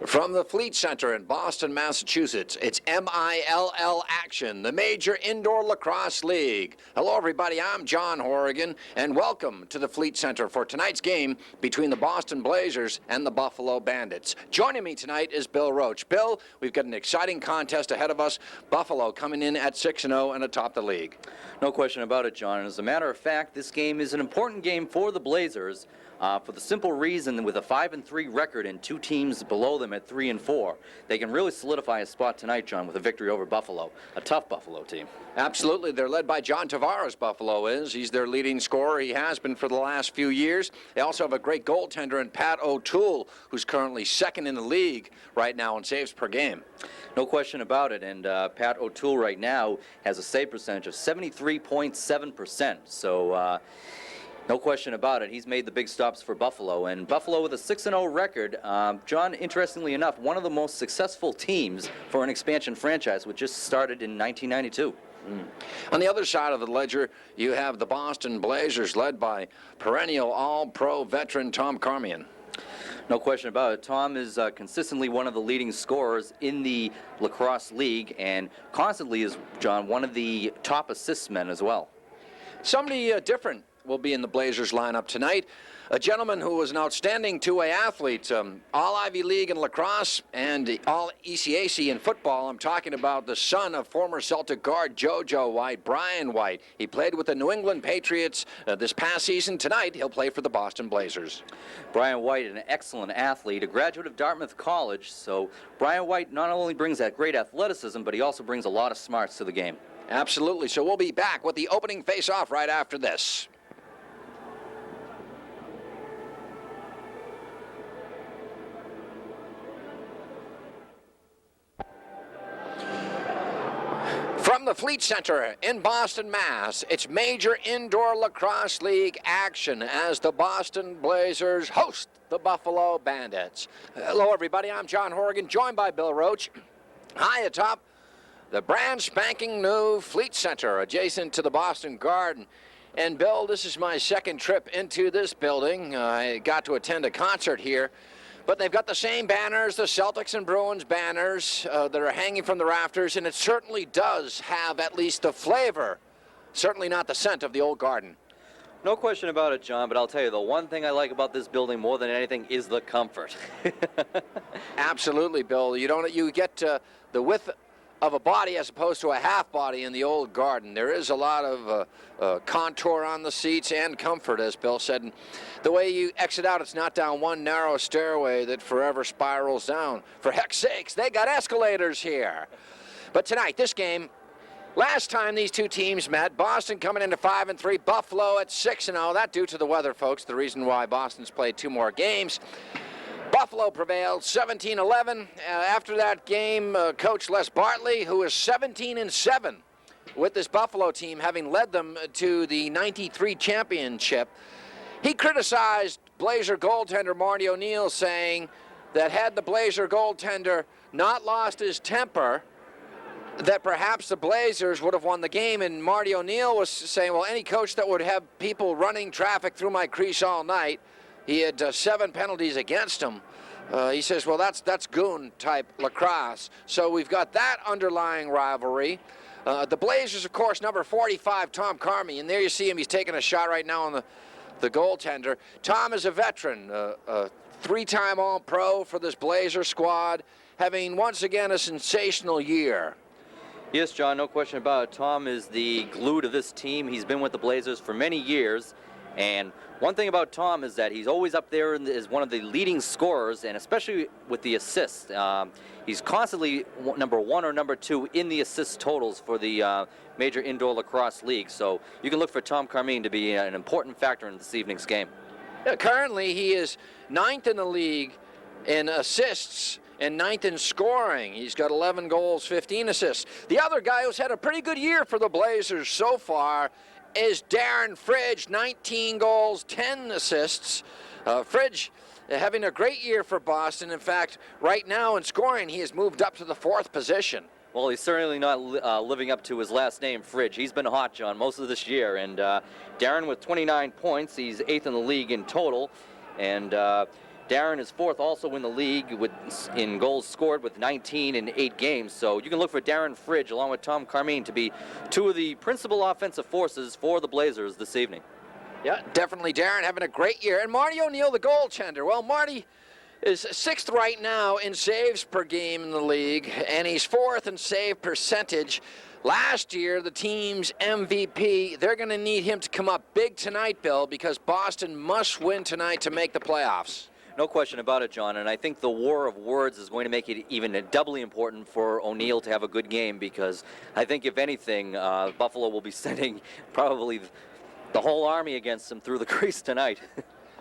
From the Fleet Center in Boston, Massachusetts, it's M.I.L.L. action, the Major Indoor Lacrosse League. Hello, everybody. I'm John Horrigan, and welcome to the Fleet Center for tonight's game between the Boston Blazers and the Buffalo Bandits. Joining me tonight is Bill Roache. Bill, we've got an exciting contest ahead of us. Buffalo coming in at 6-0 and atop the league. No question about it, John. And as a matter of fact, this game is an important game for the Blazers. For the simple reason that with a 5-3 record and two teams below them at 3-4, they can really solidify a spot tonight, John, with a victory over Buffalo, a tough Buffalo team. Absolutely. They're led by John Tavares, Buffalo is. He's their leading scorer. He has been for the last few years. They also have a great goaltender in Pat O'Toole, who's currently second in the league right now in saves per game. No question about it. And Pat O'Toole right now has a save percentage of 73.7%. So, no question about it. He's made the big stops for Buffalo. And Buffalo with a 6-0 record, John, interestingly enough, one of the most successful teams for an expansion franchise, which just started in 1992. On the other side of the ledger, you have the Boston Blazers led by perennial All-Pro veteran Tom Carmian. No question about it. Tom is consistently one of the leading scorers in the Lacrosse League and constantly is, John, one of the top assist men as well. Somebody different will be in the Blazers lineup tonight. A gentleman who was an outstanding two-way athlete, all Ivy League in lacrosse and all ECAC in football. I'm talking about the son of former Celtic guard JoJo White, Brian White. He played with the New England Patriots this past season. Tonight, he'll play for the Boston Blazers. Brian White, an excellent athlete, a graduate of Dartmouth College. So Brian White not only brings that great athleticism, but he also brings a lot of smarts to the game. Absolutely. So we'll be back with the opening face-off right after this. From the Fleet Center in Boston, Mass, it's Major Indoor Lacrosse League action as the Boston Blazers host the Buffalo Bandits. Hello, everybody. I'm John Horrigan, joined by Bill Roache. High atop the brand spanking new Fleet Center, adjacent to the Boston Garden. And, Bill, this is my second trip into this building. I got to attend a concert here. But they've got the same banners, the Celtics and Bruins banners that are hanging from the rafters, and it certainly does have at least the flavor, certainly not the scent of the old garden. No question about it, John, but I'll tell you, the one thing I like about this building more than anything is the comfort. Absolutely, Bill. You get the width of a body as opposed to a half body in the old garden. There is a lot of contour on the seats and comfort, as Bill said. And the way you exit out, it's not down one narrow stairway that forever spirals down. For heck's sakes, they got escalators here. But tonight, this game, last time these two teams met, Boston coming into 5-3, Buffalo at 6-0. That due to the weather, folks, the reason why Boston's played two more games. Buffalo prevailed 17-11. After that game, Coach Les Bartley, who is 17-7 with this Buffalo team, having led them to the 93 championship, he criticized Blazer goaltender Marty O'Neill, saying that had the Blazer goaltender not lost his temper, that perhaps the Blazers would have won the game. And Marty O'Neill was saying, well, any coach that would have people running traffic through my crease all night, he had 7 penalties against him. He says, well, that's goon-type lacrosse. So we've got that underlying rivalry. The Blazers, of course, number 45, Tom Carmi. And there you see him. He's taking a shot right now on the goaltender. Tom is a veteran, a 3-time All-Pro for this Blazer squad, having once again a sensational year. Yes, John, no question about it. Tom is the glue to this team. He's been with the Blazers for many years. And one thing about Tom is that he's always up there as one of the leading scorers, and especially with the assists. He's constantly number 1 or number 2 in the assist totals for the Major Indoor Lacrosse League. So you can look for Tom Carmine to be an important factor in this evening's game. Yeah, currently, he is 9th in the league in assists and 9th in scoring. He's got 11 goals, 15 assists. The other guy who's had a pretty good year for the Blazers so far is Darren Fridge, 19 goals, 10 assists. Fridge having a great year for Boston. In fact, right now in scoring, he has moved up to the 4th position. Well, he's certainly not living up to his last name, Fridge. He's been hot, John, most of this year. And Darren with 29 points. He's 8th in the league in total. And Darren is fourth also in the league in goals scored with 19 in 8 games. So you can look for Darren Fridge along with Tom Carmine to be two of the principal offensive forces for the Blazers this evening. Yeah, definitely Darren having a great year. And Marty O'Neill, the goaltender. Well, Marty is 6th right now in saves per game in the league, and he's 4th in save percentage. Last year, the team's MVP, they're going to need him to come up big tonight, Bill, because Boston must win tonight to make the playoffs. No question about it, John, and I think the war of words is going to make it even doubly important for O'Neill to have a good game, because I think, if anything, Buffalo will be sending probably the whole army against him through the crease tonight.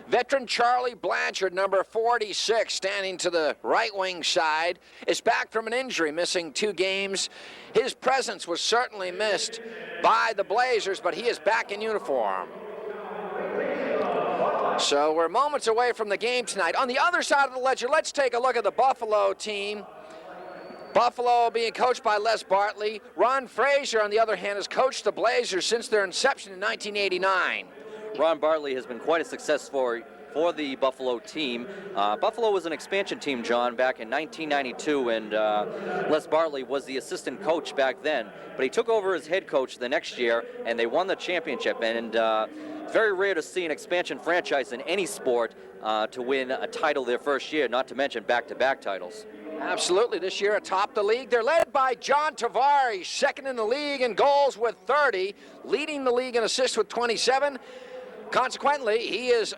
Veteran Charlie Blanchard, number 46, standing to the right wing side, is back from an injury, missing 2 games. His presence was certainly missed by the Blazers, but he is back in uniform. So we're moments away from the game tonight. On the other side of the ledger, let's take a look at the Buffalo team. Buffalo being coached by Les Bartley. Ron Frazier, on the other hand, has coached the Blazers since their inception in 1989. Ron Bartley has been quite a success for the Buffalo team. Buffalo was an expansion team, John, back in 1992, and Les Bartley was the assistant coach back then. But he took over as head coach the next year, and they won the championship. And it's very rare to see an expansion franchise in any sport to win a title their first year, not to mention back-to-back titles. Absolutely. This year atop the league, they're led by John Tavares, 2nd in the league in goals with 30, leading the league in assists with 27. Consequently, he is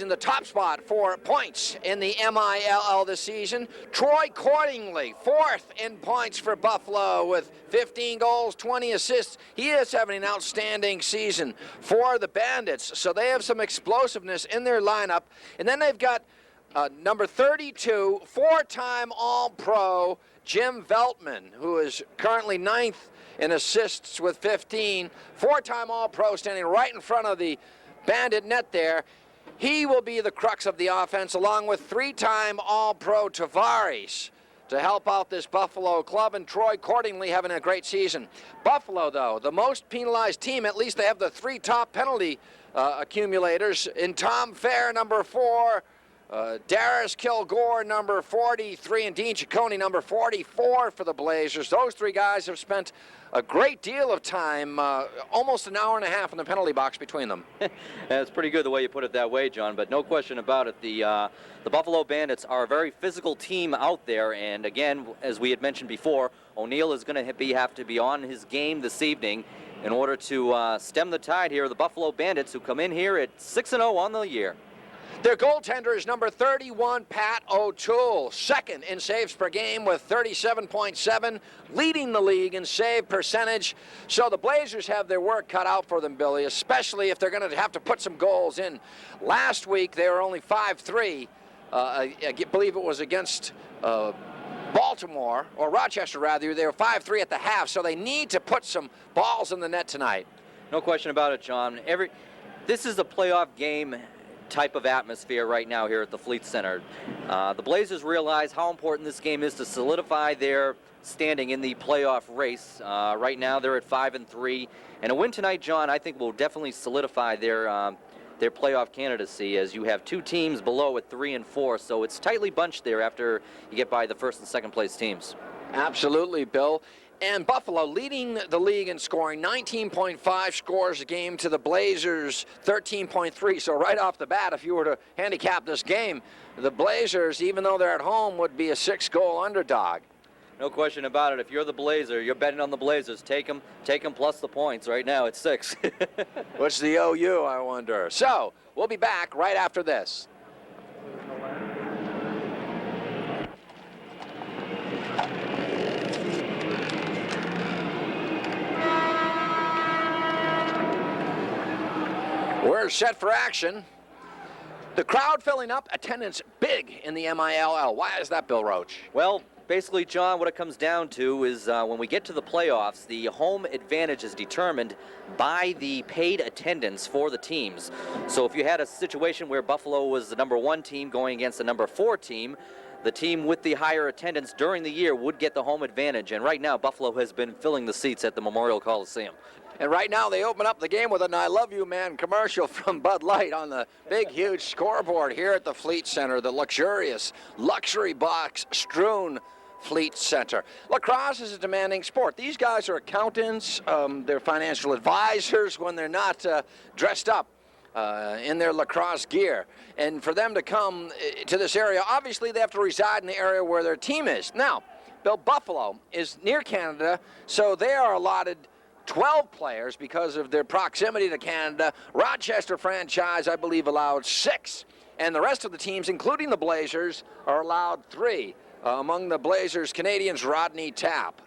in the top spot for points in the M.I.L.L. this season. Troy Cordingley, 4th in points for Buffalo with 15 goals, 20 assists. He is having an outstanding season for the Bandits, so they have some explosiveness in their lineup. And then they've got number 32, 4-time All-Pro Jim Veltman, who is currently 9th in assists with 15, 4-time All-Pro, standing right in front of the Bandit net there. He will be the crux of the offense, along with 3-time All-Pro Tavares, to help out this Buffalo club, and Troy Cordingley having a great season. Buffalo, though, the most penalized team. At least they have the 3 top penalty accumulators in Tom Fair, number 4, Darius Kilgore, number 43, and Dean Ciccone, number 44 for the Blazers. Those 3 guys have spent a great deal of time, almost an hour and a half in the penalty box between them. It's pretty good the way you put it that way, John, but no question about it. The Buffalo Bandits are a very physical team out there, and again, as we had mentioned before, O'Neill is going to have to be on his game this evening in order to stem the tide here of the Buffalo Bandits, who come in here at 6-0 on the year. Their goaltender is number 31, Pat O'Toole, 2nd in saves per game with 37.7, leading the league in save percentage. So the Blazers have their work cut out for them, Billy, especially if they're going to have to put some goals in. Last week, they were only 5-3. I believe it was against Baltimore, or Rochester, rather. They were 5-3 at the half, so they need to put some balls in the net tonight. No question about it, John. This is a playoff game type of atmosphere right now here at the Fleet Center. The Blazers realize how important this game is to solidify their standing in the playoff race. Right now they're at 5-3, and a win tonight, John, I think will definitely solidify their playoff candidacy, as you have 2 teams below at 3 and 4, so it's tightly bunched there after you get by the 1st and 2nd place teams. Absolutely, Bill. And Buffalo leading the league in scoring, 19.5 scores a game to the Blazers, 13.3. So right off the bat, if you were to handicap this game, the Blazers, even though they're at home, would be a 6-goal underdog. No question about it. If you're the Blazer, you're betting on the Blazers. Take them plus the points. Right now it's 6. What's the OU, I wonder? So we'll be back right after this. We're set for action. The crowd filling up, attendance big in the M.I.L.L. Why is that, Bill Roache? Well, basically, John, what it comes down to is when we get to the playoffs, the home advantage is determined by the paid attendance for the teams. So if you had a situation where Buffalo was the number 1 team going against the number 4 team, the team with the higher attendance during the year would get the home advantage. And right now, Buffalo has been filling the seats at the Memorial Coliseum. And right now they open up the game with an I Love You Man commercial from Bud Light on the big, huge scoreboard here at the Fleet Center, the luxurious, luxury box strewn Fleet Center. Lacrosse is a demanding sport. These guys are accountants, they're financial advisors when they're not dressed up in their lacrosse gear. And for them to come to this area, obviously they have to reside in the area where their team is. Now, Bill, Buffalo is near Canada, so they are allotted 12 players because of their proximity to Canada. Rochester franchise, I believe, allowed 6. And the rest of the teams, including the Blazers, are allowed 3. Among the Blazers, Canadians, Rodney Tapp.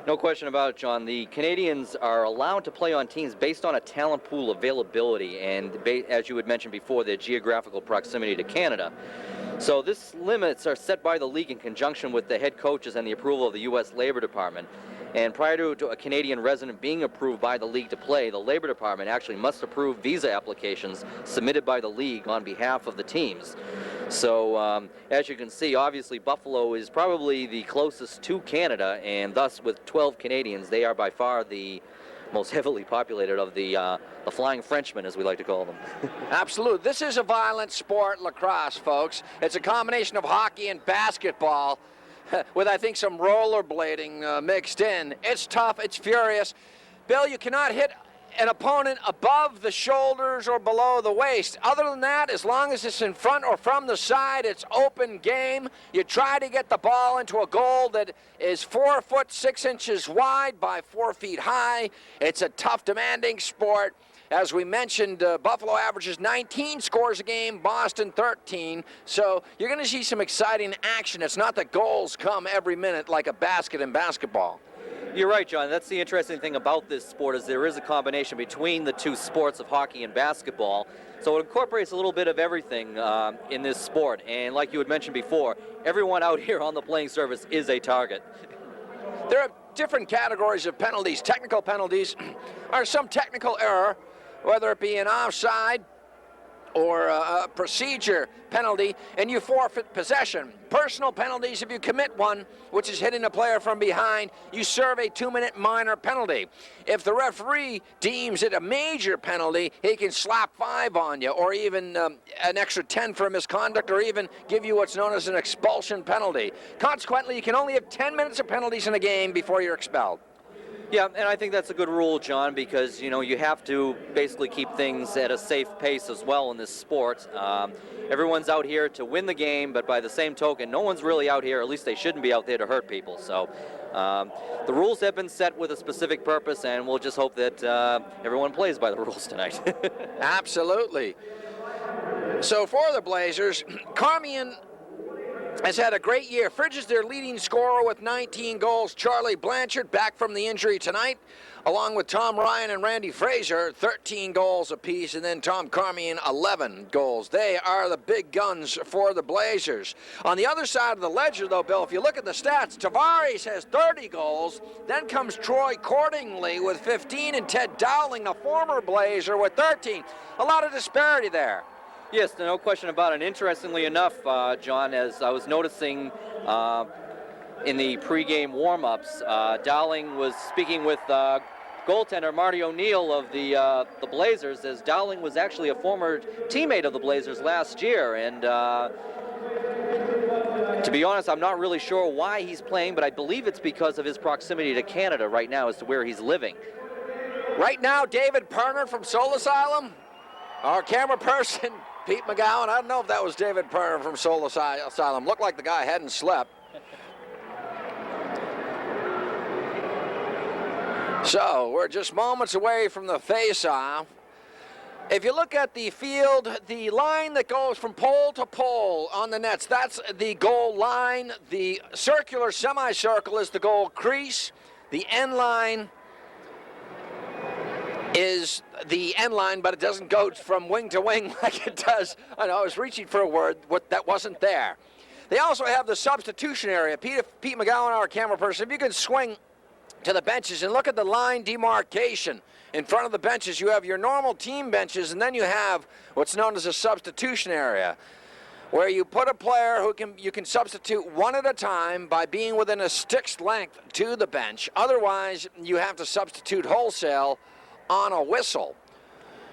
No question about it, John. The Canadians are allowed to play on teams based on a talent pool availability and, as you had mentioned before, their geographical proximity to Canada. So this limits are set by the league in conjunction with the head coaches and the approval of the U.S. Labor Department. And prior to a Canadian resident being approved by the league to play, the Labor Department actually must approve visa applications submitted by the league on behalf of the teams. So as you can see, obviously Buffalo is probably the closest to Canada, and thus with 12 Canadians, they are by far the most heavily populated of the Flying Frenchmen, as we like to call them. Absolutely. This is a violent sport, lacrosse, folks. It's a combination of hockey and basketball with, I think, some rollerblading mixed in. It's tough. It's furious. Bill, you cannot hit an opponent above the shoulders or below the waist. Other than that, as long as it's in front or from the side, it's open game. You try to get the ball into a goal that is 4 foot 6 inches wide by 4 feet high. It's a tough, demanding sport. As we mentioned, Buffalo averages 19 scores a game, Boston 13. So you're going to see some exciting action. It's not that goals come every minute like a basket in basketball. You're right, John. That's the interesting thing about this sport, is there is a combination between the two sports of hockey and basketball. So it incorporates a little bit of everything in this sport. And like you had mentioned before, everyone out here on the playing surface is a target. There are different categories of penalties. Technical penalties are some technical error, whether it be an offside or a procedure penalty, and you forfeit possession. Personal penalties, if you commit one, which is hitting a player from behind, you serve a 2-minute minor penalty. If the referee deems it a major penalty, he can slap 5 on you, or even an extra 10 for misconduct, or even give you what's known as an expulsion penalty. Consequently, you can only have 10 minutes of penalties in a game before you're expelled. Yeah, and I think that's a good rule, John, because, you know, you have to basically keep things at a safe pace as well in this sport. Everyone's out here to win the game, but by the same token, no one's really out here, at least they shouldn't be out there to hurt people. So the rules have been set with a specific purpose, and we'll just hope that everyone plays by the rules tonight. Absolutely. So for the Blazers, Carmian has had a great year. Fridge is their leading scorer with 19 goals. Charlie Blanchard, back from the injury tonight, along with Tom Ryan and Randy Fraser, 13 goals apiece, and then Tom Carmian, 11 goals. They are the big guns for the Blazers. On the other side of the ledger, though, Bill, if you look at the stats, Tavares has 30 goals. Then comes Troy Cordingley with 15, and Ted Dowling, a former Blazer, with 13. A lot of disparity there. Yes, no question about it. Interestingly enough, John, as I was noticing in the pregame warm-ups, Dowling was speaking with goaltender Marty O'Neill of the Blazers, as Dowling was actually a former teammate of the Blazers last year. And to be honest, I'm not really sure why he's playing, but I believe it's because of his proximity to Canada right now as to where he's living. Right now, David Perner from Soul Asylum, our camera person, Pete McGowan. I don't know if that was David Perner from Soul Asylum. Looked like the guy hadn't slept. So we're just moments away from the face-off. If you look at the field, the line that goes from pole to pole on the nets, that's the goal line. The circular semicircle is the goal crease. The end line is the end line, but it doesn't go from wing to wing like it does. I know, I was reaching for a word that wasn't there. They also have the substitution area. Pete McGowan, our camera person, if you can swing to the benches and look at the line demarcation. In front of the benches, you have your normal team benches, and then you have what's known as a substitution area. where you put a player who you can substitute one at a time by being within a stick's length to the bench. Otherwise, you have to substitute wholesale on a whistle.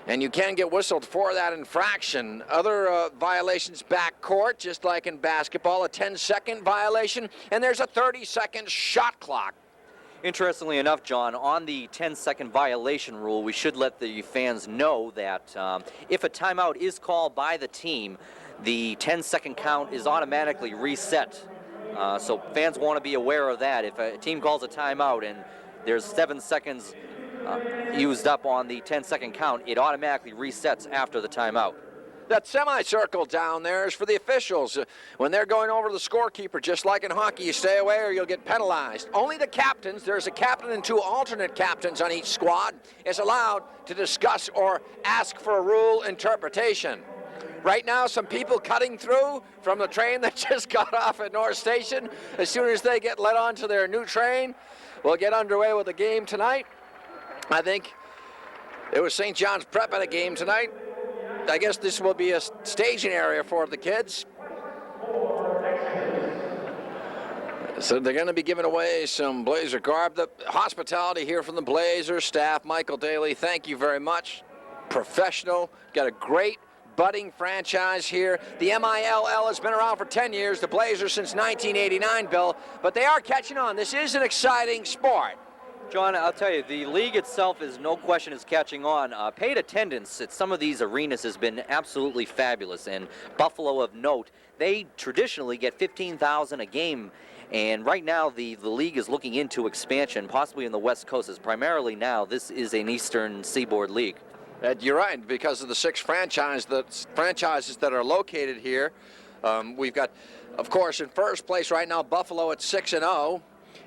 And you can get whistled for that infraction. Other violations, backcourt, just like in basketball, a 10-second violation, and there's a 30-second shot clock. Interestingly enough, John, on the 10-second violation rule, we should let the fans know that if a timeout is called by the team, the 10-second count is automatically reset. So fans want to be aware of that. If a team calls a timeout and there's 7 seconds used up on the 10-second count, it automatically resets after the timeout. That semicircle down there is for the officials. When they're going over the scorekeeper, just like in hockey, you stay away or you'll get penalized. Only the captains, there's a captain and 2 alternate captains on each squad, is allowed to discuss or ask for a rule interpretation. Right now, some people cutting through from the train that just got off at North Station. As soon as they get led onto their new train, we'll get underway with the game tonight. I think it was St. John's Prep at a game tonight. I guess this will be a staging area for the kids. So they're going to be giving away some Blazer garb. The hospitality here from the Blazer staff. Michael Daly, thank you very much. Professional. Got a great budding franchise here. The M.I.L.L. has been around for 10 years. The Blazers since 1989, Bill. But they are catching on. This is an exciting sport. John, I'll tell you, the league itself is no question is catching on. Paid attendance at some of these arenas has been absolutely fabulous. And Buffalo of note, they traditionally get 15,000 a game. And right now, the league is looking into expansion, possibly in the West Coast. As primarily now, this is an Eastern Seaboard league. You're right, because of the 6 franchises that are located here. We've got, of course, in first place right now, Buffalo at 6-0.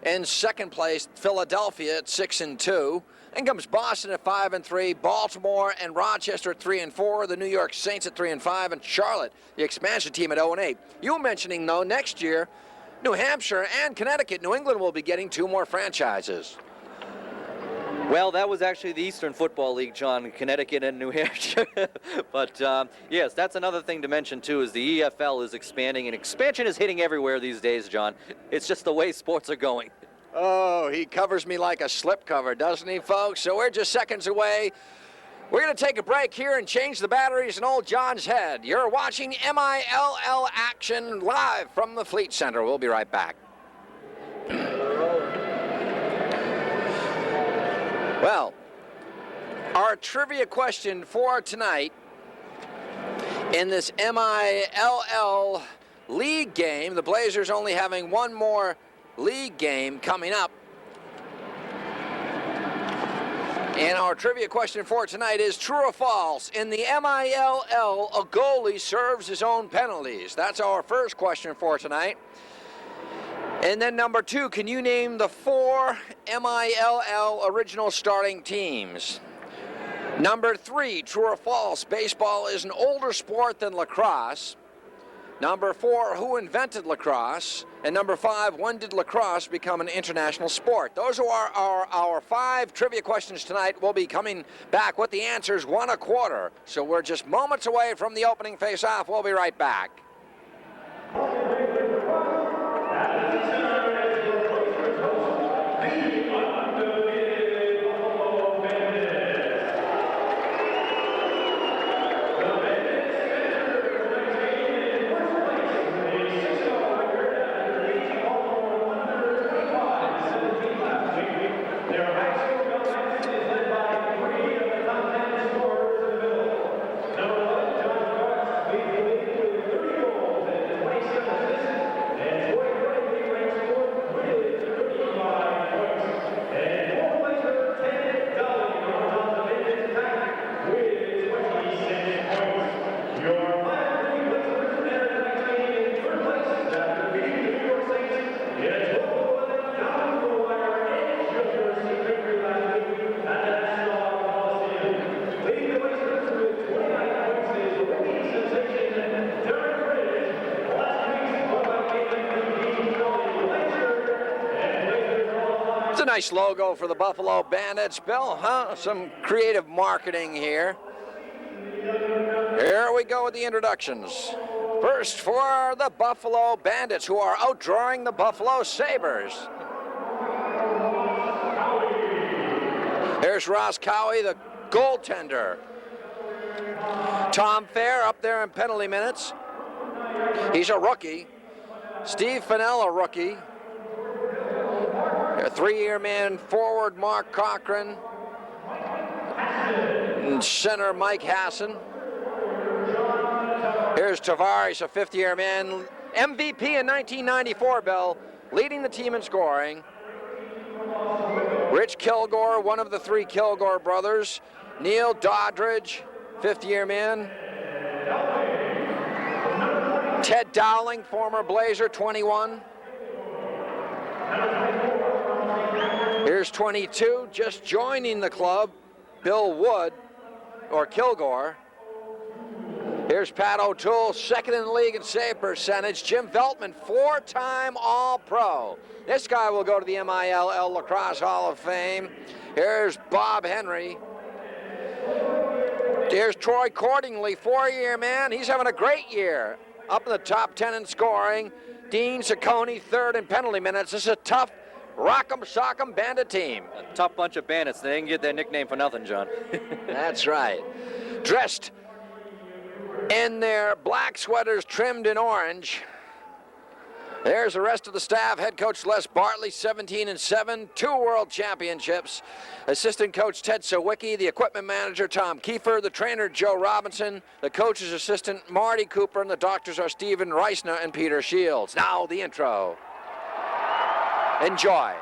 In second place, Philadelphia at 6-2. Then comes Boston at 5-3, Baltimore and Rochester at 3-4, the New York Saints at 3-5, and Charlotte, the expansion team, at 0-8. You were mentioning, though, next year, New Hampshire and Connecticut, New England will be getting 2 more franchises. Well, that was actually the Eastern Football League, John, Connecticut and New Hampshire. But, yes, that's another thing to mention, too, is the EFL is expanding, and expansion is hitting everywhere these days, John. It's just the way sports are going. Oh, he covers me like a slipcover, doesn't he, folks? So we're just seconds away. We're going to take a break here and change the batteries in old John's head. You're watching M.I.L.L. action live from the Fleet Center. We'll be right back. Well, our trivia question for tonight in this M.I.L.L. league game, the Blazers only having one more league game coming up. And our trivia question for tonight is true or false? In the M.I.L.L., a goalie serves his own penalties. That's our first question for tonight. And then number 2, can you name the 4 M.I.L.L. original starting teams? Number 3, true or false, baseball is an older sport than lacrosse. Number 4, who invented lacrosse? And number 5, when did lacrosse become an international sport? Those are our 5 trivia questions tonight. We'll be coming back with the answers 1 a quarter. So we're just moments away from the opening face-off. We'll be right back. It's a nice logo for the Buffalo Bandits, Bill, huh? Some creative marketing here. Here we go with the introductions. First for the Buffalo Bandits, who are outdrawing the Buffalo Sabres. Here's Ross Cowie, the goaltender. Tom Fair up there in penalty minutes. He's a rookie. Steve Fennell, a rookie. A 3-year man forward, Mark Cochran. And center, Mike Hassan. Here's Tavares, a 5th-year man. MVP in 1994, Bill, leading the team in scoring. Rich Kilgore, one of the 3 Kilgore brothers. Neil Doddridge, 5th-year man. Ted Dowling, former Blazer, 21. Here's 22, just joining the club, Bill Wood, or Kilgore. Here's Pat O'Toole, 2nd in the league in save percentage. Jim Veltman, 4-time All-Pro. This guy will go to the M.I.L.L. Lacrosse Hall of Fame. Here's Bob Henry. Here's Troy Cordingley, 4-year man. He's having a great year. Up in the top 10 in scoring. Dean Ciccone, 3rd in penalty minutes. This is a tough Rock'em Sock'em Bandit team. A tough bunch of bandits. They didn't get their nickname for nothing, John. That's right. Dressed in their black sweaters trimmed in orange. There's the rest of the staff. Head coach Les Bartley, 17-7, 2 world championships. Assistant coach Ted Sawicki, the equipment manager Tom Kiefer, the trainer Joe Robinson, the coach's assistant Marty Cooper, and the doctors are Stephen Reisner and Peter Shields. Now the intro. Enjoy.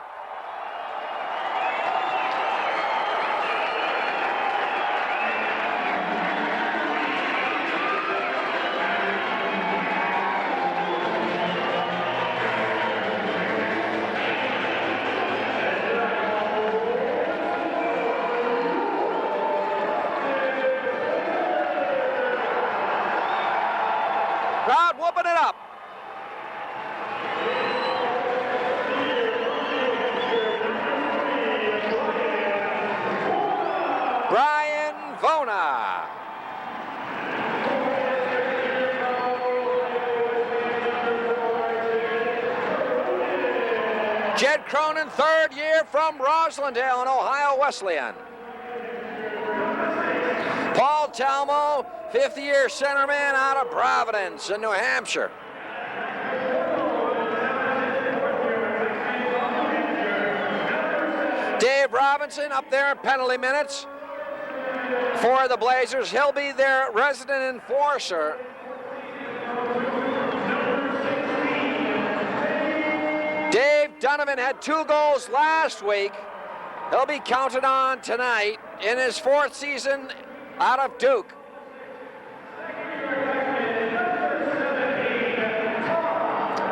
Crowd whooping it up. Brian Vona. Jed Cronin, 3rd year from Roslindale and Ohio Wesleyan. Paul Talmo, 5th-year centerman out of Providence in New Hampshire. Dave Robinson up there in penalty minutes for the Blazers. He'll be their resident enforcer. Dave Donovan had 2 goals last week. He'll be counted on tonight in his 4th season out of Duke.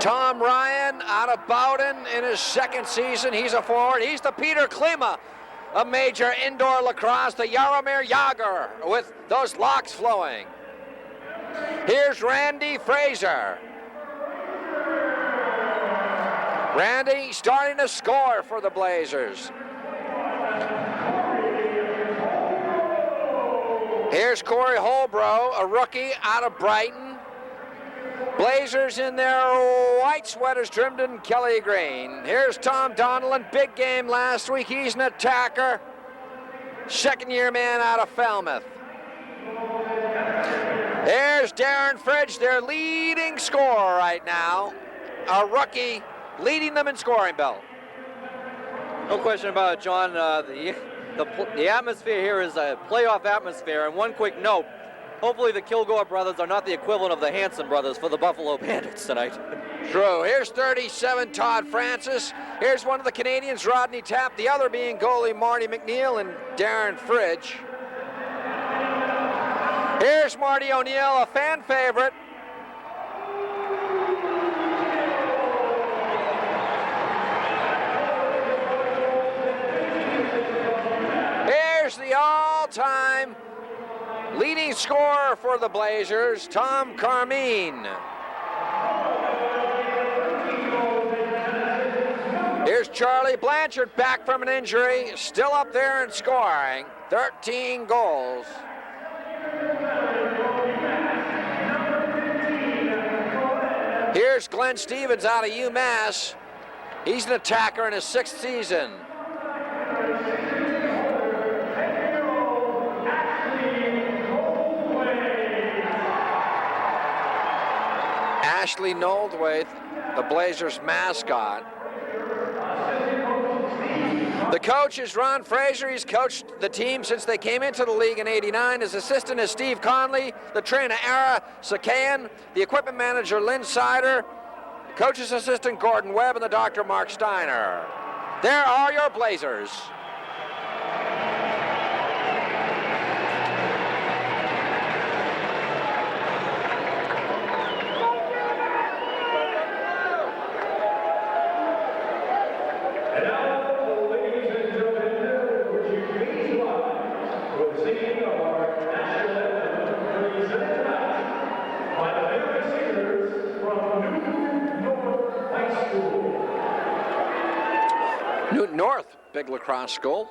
Tom Ryan out of Bowden in his 2nd season. He's a forward. He's the Peter Klima of major indoor lacrosse, the Jaromir Jagr with those locks flowing. Here's Randy Fraser. Randy starting to score for the Blazers. Here's Corey Holbrook, a rookie out of Brighton. Blazers in their white sweaters trimmed in Kelly green. Here's Tom Donnellan, big game last week. He's an attacker. 2nd-year man out of Falmouth. There's Darren Fridge, their leading scorer right now. A rookie leading them in scoring, Bill. No question about it, John. The atmosphere here is a playoff atmosphere. And one quick note, hopefully the Kilgore brothers are not the equivalent of the Hanson brothers for the Buffalo Bandits tonight. True. Here's 37, Todd Francis. Here's one of the Canadians, Rodney Tapp, the other being goalie Marty McNeil and Darren Fridge. Here's Marty O'Neill, a fan favorite. Here's the all-time leading scorer for the Blazers, Tom Carmine. Here's Charlie Blanchard back from an injury, still up there and scoring, 13 goals. Here's Glenn Stevens out of UMass. He's an attacker in his 6th season. Ashley Noldwaith, the Blazers mascot. The coach is Ron Fraser. He's coached the team since they came into the league in '89. His assistant is Steve Conley. The trainer, Ara Sakayan. The equipment manager, Lynn Sider. Coach's assistant, Gordon Webb, and the doctor, Mark Steiner. There are your Blazers. Newton North, big lacrosse school.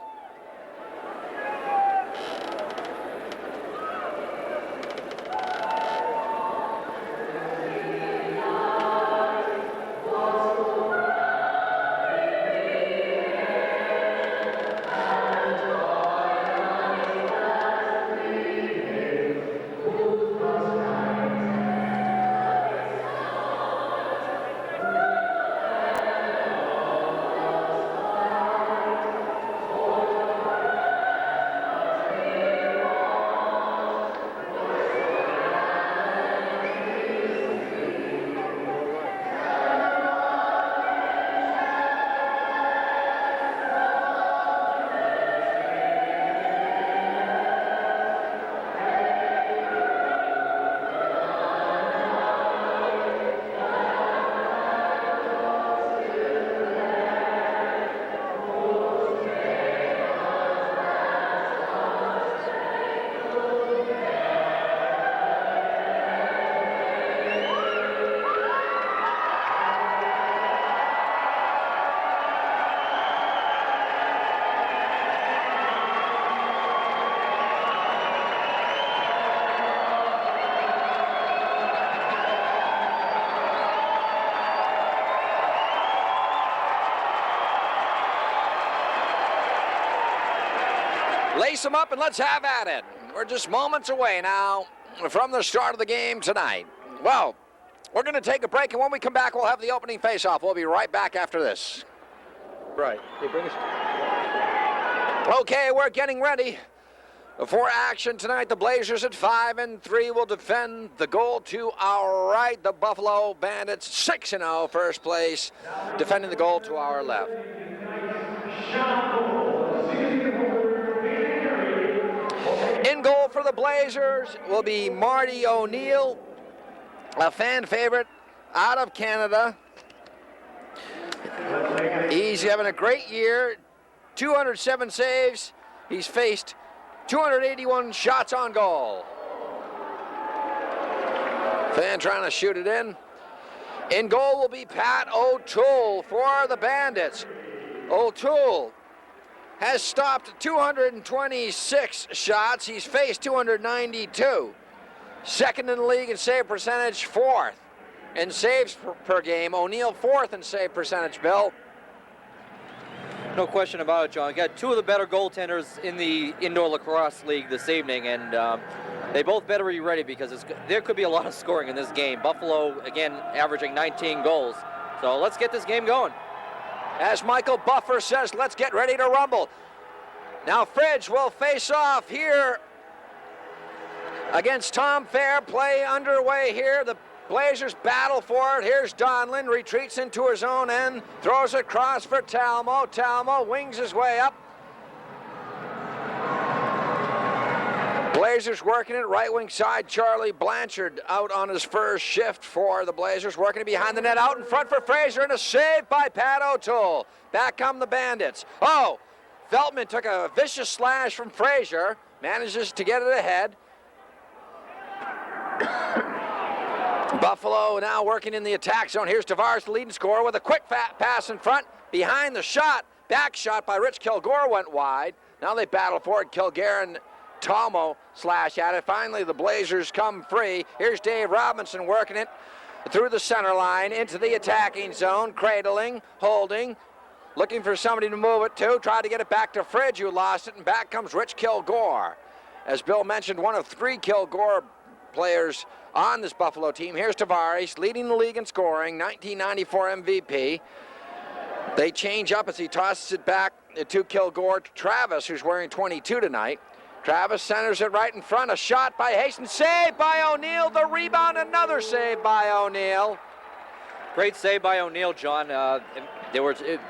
Lace them up and let's have at it. We're just moments away now from the start of the game tonight. Well, we're going to take a break, and when we come back, we'll have the opening face-off. We'll be right back after this. Right. Hey, bring us. Okay, we're getting ready for action tonight. The Blazers at 5-3 will defend the goal to our right. The Buffalo Bandits 6-0, first place, defending the goal to our left. In goal for the Blazers will be Marty O'Neill, a fan favorite out of Canada. He's having a great year, 207 saves. He's faced 281 shots on goal. Fan trying to shoot it in. In goal will be Pat O'Toole for the Bandits. O'Toole has stopped 226 shots. He's faced 292. Second in the league in save percentage, fourth in saves per game. O'Neill fourth in save percentage, Bill. No question about it, John. We got two of the better goaltenders in the indoor lacrosse league this evening, and they both better be ready because there could be a lot of scoring in this game. Buffalo, again, averaging 19 goals. So let's get this game going. As Michael Buffer says, let's get ready to rumble. Now Fridge will face off here against Tom Fair. Play underway here. The Blazers battle for it. Here's Donlin, retreats into his own end, throws it across for Talmo. Talmo wings his way up. Blazers working it, right wing side. Charlie Blanchard out on his first shift for the Blazers, working it behind the net, out in front for Fraser, and a save by Pat O'Toole. Back come the Bandits. Oh, Veltman took a vicious slash from Fraser, manages to get it ahead. Buffalo now working in the attack zone. Here's Tavares, the leading scorer, with a quick pass in front, behind the shot. Back shot by Rich Kilgore went wide. Now they battle for it. Kilgore and Talmo slash at it. Finally, the Blazers come free. Here's Dave Robinson working it through the center line into the attacking zone, cradling, holding, looking for somebody to move it to, tried to get it back to Fridge, who lost it, and back comes Rich Kilgore. As Bill mentioned, one of 3 Kilgore players on this Buffalo team. Here's Tavares, leading the league in scoring, 1994 MVP. They change up as he tosses it back to Kilgore, to Travis, who's wearing 22 tonight. Travis centers it right in front. A shot by Hastings, saved by O'Neill. The rebound, another save by O'Neill. Great save by O'Neill, John.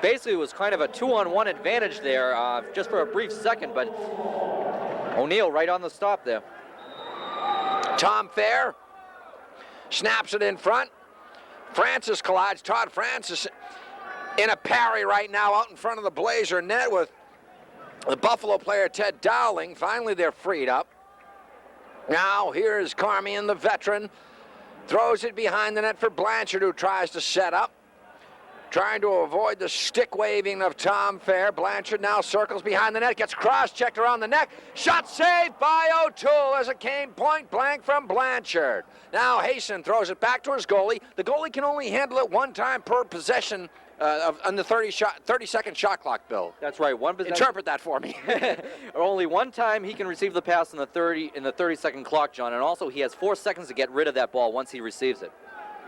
Basically it was kind of a 2-on-1 advantage there just for a brief second, but O'Neill right on the stop there. Tom Fair snaps it in front. Francis collides. Todd Francis in a parry right now out in front of the Blazer net with the Buffalo player Ted Dowling. Finally they're freed up. Now here's Carmian, the veteran. Throws it behind the net for Blanchard, who tries to set up. Trying to avoid the stick waving of Tom Fair. Blanchard now circles behind the net, gets cross-checked around the neck. Shot saved by O'Toole as it came point blank from Blanchard. Now Hasten throws it back to his goalie. The goalie can only handle it 1 time per possession on the 30-second shot clock, Bill. That's right. One possession. Interpret that for me. Only 1 time he can receive the pass in the 30-second clock, John, and also he has 4 seconds to get rid of that ball once he receives it.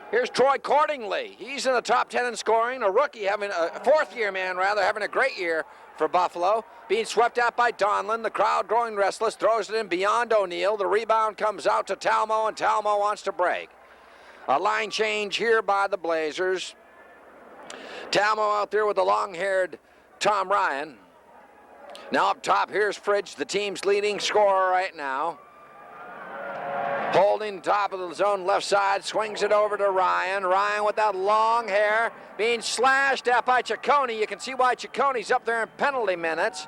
Here's Troy Cordingley. He's in the top 10 in scoring. A rookie, having a fourth-year man, rather, having a great year for Buffalo. Being swept out by Donlin. The crowd growing restless, throws it in beyond O'Neill. The rebound comes out to Talmo, and Talmo wants to break. A line change here by the Blazers. Talmo out there with the long-haired Tom Ryan. Now up top, here's Fridge, the team's leading scorer right now. Holding top of the zone left side, swings it over to Ryan. Ryan with that long hair, being slashed at by Ciccone. You can see why Ciccone's up there in penalty minutes.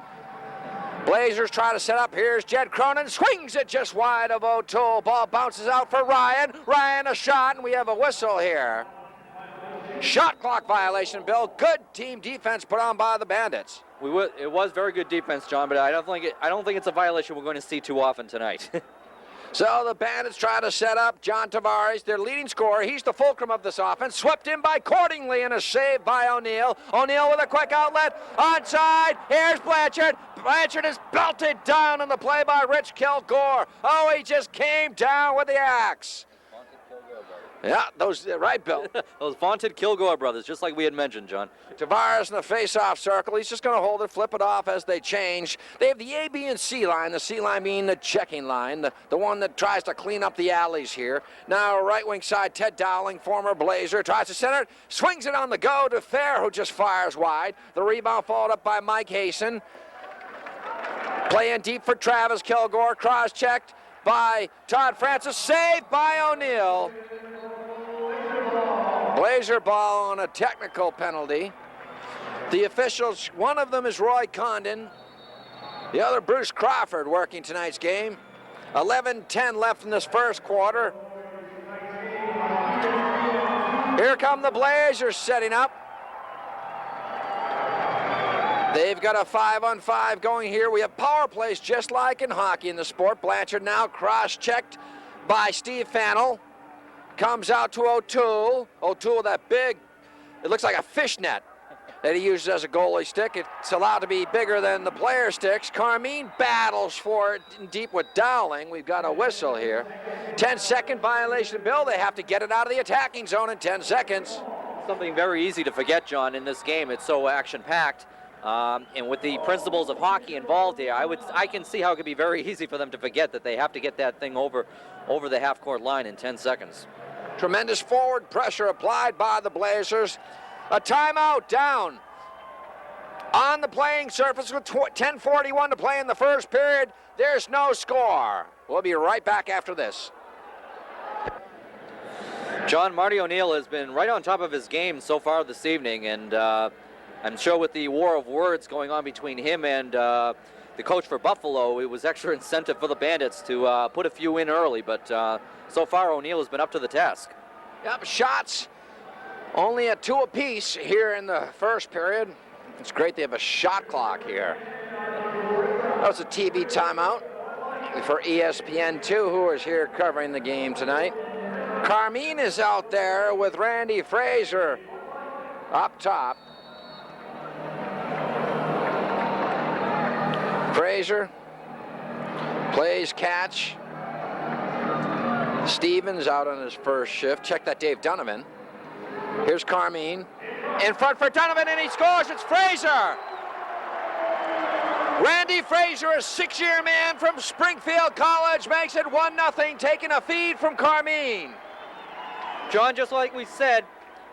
Blazers try to set up. Here's Jed Cronin, swings it just wide of O'Toole. Ball bounces out for Ryan. Ryan a shot, and we have a whistle here. Shot clock violation, Bill. Good team defense put on by the Bandits. It was very good defense, John, but I don't think it's a violation we're going to see too often tonight. So the Bandits try to set up John Tavares, their leading scorer. He's the fulcrum of this offense. Swept in by Cordingley and a save by O'Neill. O'Neill with a quick outlet. Onside. Here's Blanchard. Blanchard is belted down on the play by Rich Kilgore. Oh, he just came down with the axe. Yeah, those, right, Bill. Those vaunted Kilgore brothers, just like we had mentioned, John. Tavares in the face-off circle. He's just going to hold it, flip it off as they change. They have the A, B, and C line, the C line being the checking line, the one that tries to clean up the alleys here. Now, right wing side, Ted Dowling, former Blazer, tries to center it, swings it on the go to Fair, who just fires wide. The rebound followed up by Mike Hasten. Playing deep for Travis Kilgore, cross-checked by Todd Francis, saved by O'Neill. Blazer ball on a technical penalty. The officials, one of them is Roy Condon, the other Bruce Crawford, working tonight's game. 11:10 left in this first quarter. Here come the Blazers setting up. They've got a 5-on-5 going here. We have power plays just like in hockey in the sport. Blanchard now cross-checked by Steve Fannell. Comes out to O'Toole. O'Toole, that big, it looks like a fishnet that he uses as a goalie stick. It's allowed to be bigger than the player sticks. Carmine battles for it deep with Dowling. We've got a whistle here. 10-second violation, Bill. They have to get it out of the attacking zone in 10 seconds. Something very easy to forget, John, in this game. It's so action-packed. And with the principles of hockey involved here, I can see how it could be very easy for them to forget that they have to get that thing over the half-court line in 10 seconds. Tremendous forward pressure applied by the Blazers. A timeout down on the playing surface with 10:41 to play in the first period. There's no score. We'll be right back after this. John, Marty O'Neill has been right on top of his game so far this evening, and I'm sure with the war of words going on between him and the coach for Buffalo, it was extra incentive for the Bandits to put a few in early, but so far O'Neill has been up to the task. Yep, shots only at 2 apiece here in the first period. It's great they have a shot clock here. That was a TV timeout for ESPN2, who is here covering the game tonight. Carmine is out there with Randy Fraser up top. Fraser plays catch. Stevens out on his first shift. Check that Dave Donovan. Here's Carmine. In front for Donovan, and he scores. It's Fraser. Randy Fraser, a six-year man from Springfield College, makes it 1-0, taking a feed from Carmine. John, just like we said,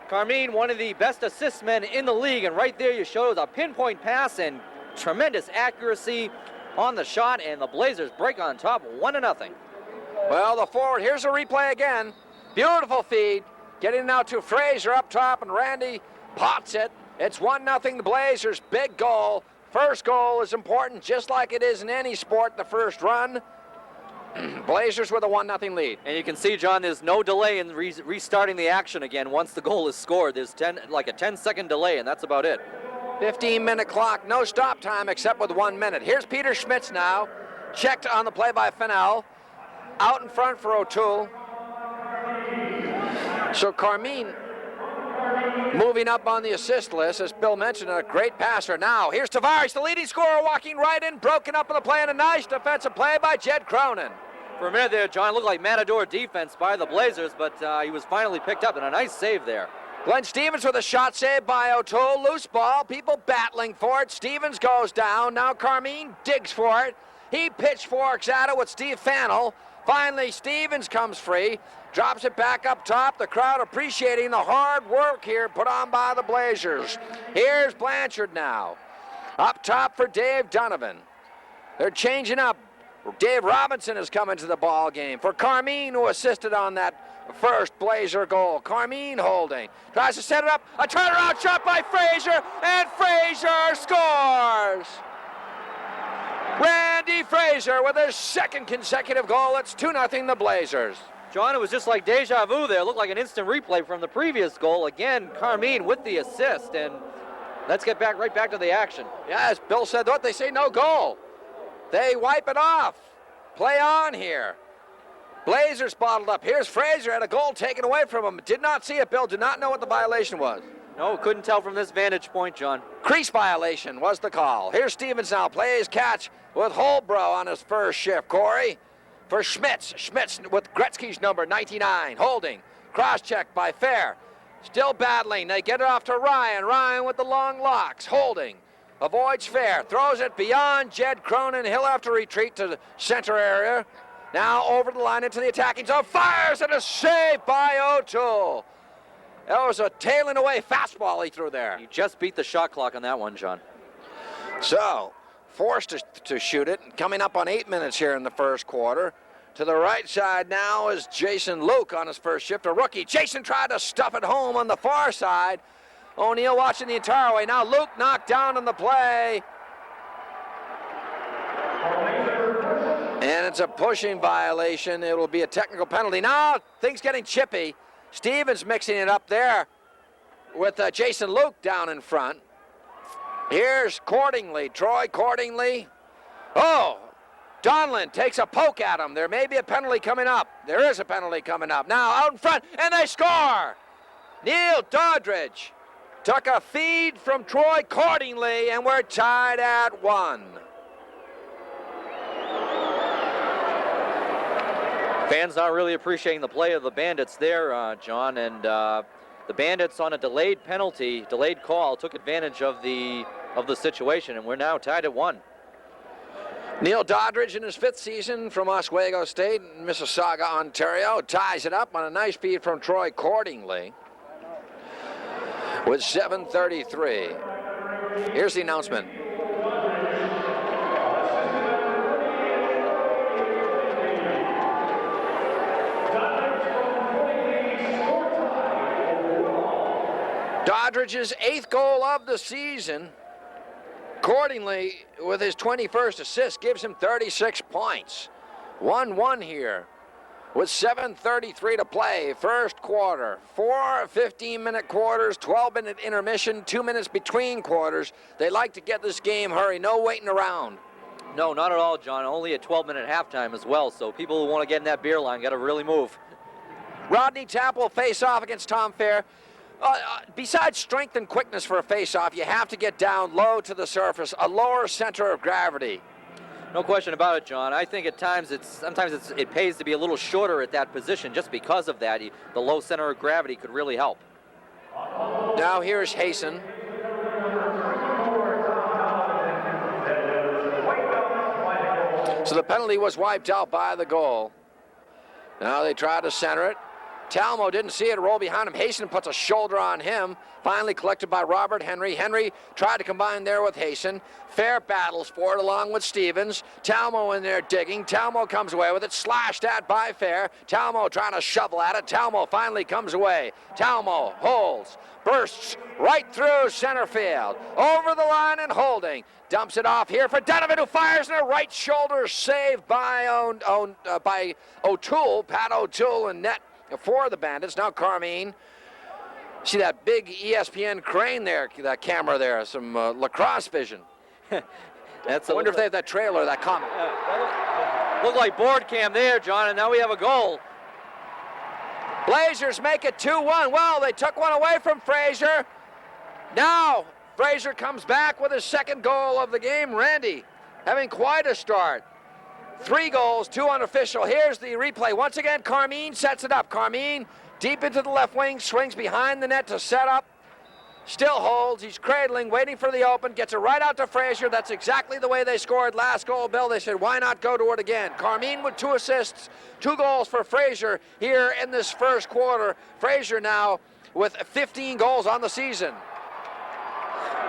Carmine, one of the best assist men in the league, and right there you showed a pinpoint pass and tremendous accuracy on the shot, and the Blazers break on top 1-0. Well, the forward, here's a replay again. Beautiful feed. Getting it out to Fraser up top, and Randy pots it. It's 1-0 the Blazers, big goal. First goal is important, just like it is in any sport, the first run. Blazers with a 1-0 lead. And you can see, John, there's no delay in restarting the action again once the goal is scored. There's like a 10-second delay, and that's about it. 15-minute clock, no stop time except with 1 minute. Here's Peter Schmitz now, checked on the play by M.I.L.L. Out in front for O'Toole. So Carmine moving up on the assist list, as Bill mentioned, a great passer. Now, here's Tavares, the leading scorer, walking right in, broken up on the play, and a nice defensive play by Jed Cronin. For a minute there, John, looked like matador defense by the Blazers, but he was finally picked up, and a nice save there. Glenn Stevens with a shot saved by O'Toole. Loose ball, people battling for it. Stevens goes down. Now Carmine digs for it. He pitchforks at it with Steve Fannell. Finally, Stevens comes free, drops it back up top. The crowd appreciating the hard work here put on by the Blazers. Here's Blanchard now. Up top for Dave Donovan. They're changing up. Dave Robinson has come into the ball game for Carmine, who assisted on that first Blazer goal. Carmine holding. Tries to set it up. A turnaround shot by Fraser, and Fraser scores! Randy Fraser with his second consecutive goal. It's 2-0 the Blazers. John, it was just like deja vu there. It looked like an instant replay from the previous goal. Again, Carmine with the assist, and let's get right back to the action. Yes, Bill said what? They say no goal. They wipe it off. Play on here. Blazers bottled up. Here's Fraser, had a goal taken away from him. Did not see it, Bill. Did not know what the violation was. No, couldn't tell from this vantage point, John. Crease violation was the call. Here's Stevens now. Plays catch with Holbrook on his first shift. Corey for Schmitz. Schmitz with Gretzky's number 99. Holding. Cross check by Fair. Still battling. They get it off to Ryan. Ryan with the long locks. Holding. Avoids Fair. Throws it beyond Jed Cronin. He'll have to retreat to the center area. Now over the line into the attacking zone. Fires, and a save by O'Toole. That was a tailing away fastball he threw there. He just beat the shot clock on that one, John. So, forced to shoot it. Coming up on 8 minutes here in the first quarter. To the right side now is Jason Luke on his first shift, a rookie. Jason tried to stuff it home on the far side. O'Neill watching the entire way. Now Luke knocked down on the play. And it's a pushing violation. It will be a technical penalty. Now things getting chippy. Stevens mixing it up there with Jason Luke down in front. Here's Cordingley, Troy Cordingley. Oh, Donlin takes a poke at him. There may be a penalty coming up. There is a penalty coming up. Now out in front, and they score. Neil Doddridge took a feed from Troy Cordingley, and we're tied at 1. Fans not really appreciating the play of the Bandits there, John, and the Bandits on a delayed call, took advantage of the situation, and we're now tied at 1. Neil Doddridge in his 5th season from Oswego State in Mississauga, Ontario, ties it up on a nice feed from Troy Cordingley with 7:33. Here's the announcement. Doddridge's 8th goal of the season. Cordingley, with his 21st assist, gives him 36 points. 1-1 here with 7:33 to play. First quarter. 4 15-minute quarters, 12-minute intermission, 2 minutes between quarters. They like to get this game hurry. No waiting around. No, not at all, John. Only a 12-minute halftime as well, so people who want to get in that beer line got to really move. Rodney Tapp will face off against Tom Fair. Besides strength and quickness for a face-off, you have to get down low to the surface, a lower center of gravity. No question about it, John. I think at times it pays to be a little shorter at that position just because of that. The low center of gravity could really help. Now here's Hasten. So the penalty was wiped out by the goal. Now they try to center it. Talmo didn't see it roll behind him. Hasten puts a shoulder on him. Finally collected by Robert Henry. Henry tried to combine there with Hasten. Fair battles for it along with Stevens. Talmo in there digging. Talmo comes away with it. Slashed at by Fair. Talmo trying to shovel at it. Talmo finally comes away. Talmo holds. Bursts right through center field. Over the line and holding. Dumps it off here for Donovan, who fires in a right shoulder save by O'Toole. Pat O'Toole in net for the Bandits. Now Carmine. See that big ESPN crane there, that camera there, some Lacrosse vision. I wonder if they have that trailer, that comic. Looked like board cam there, John, and now we have a goal. Blazers make it 2-1. Well, they took one away from Frazier. Now Frazier comes back with his second goal of the game. Randy having quite a start. 3 goals, 2 unofficial. Here's the replay. Once again, Carmine sets it up. Carmine deep into the left wing, swings behind the net to set up. Still holds. He's cradling, waiting for the open. Gets it right out to Frazier. That's exactly the way they scored last goal, Bill. They said, why not go to it again? Carmine with 2 assists, 2 goals for Frazier here in this first quarter. Frazier now with 15 goals on the season.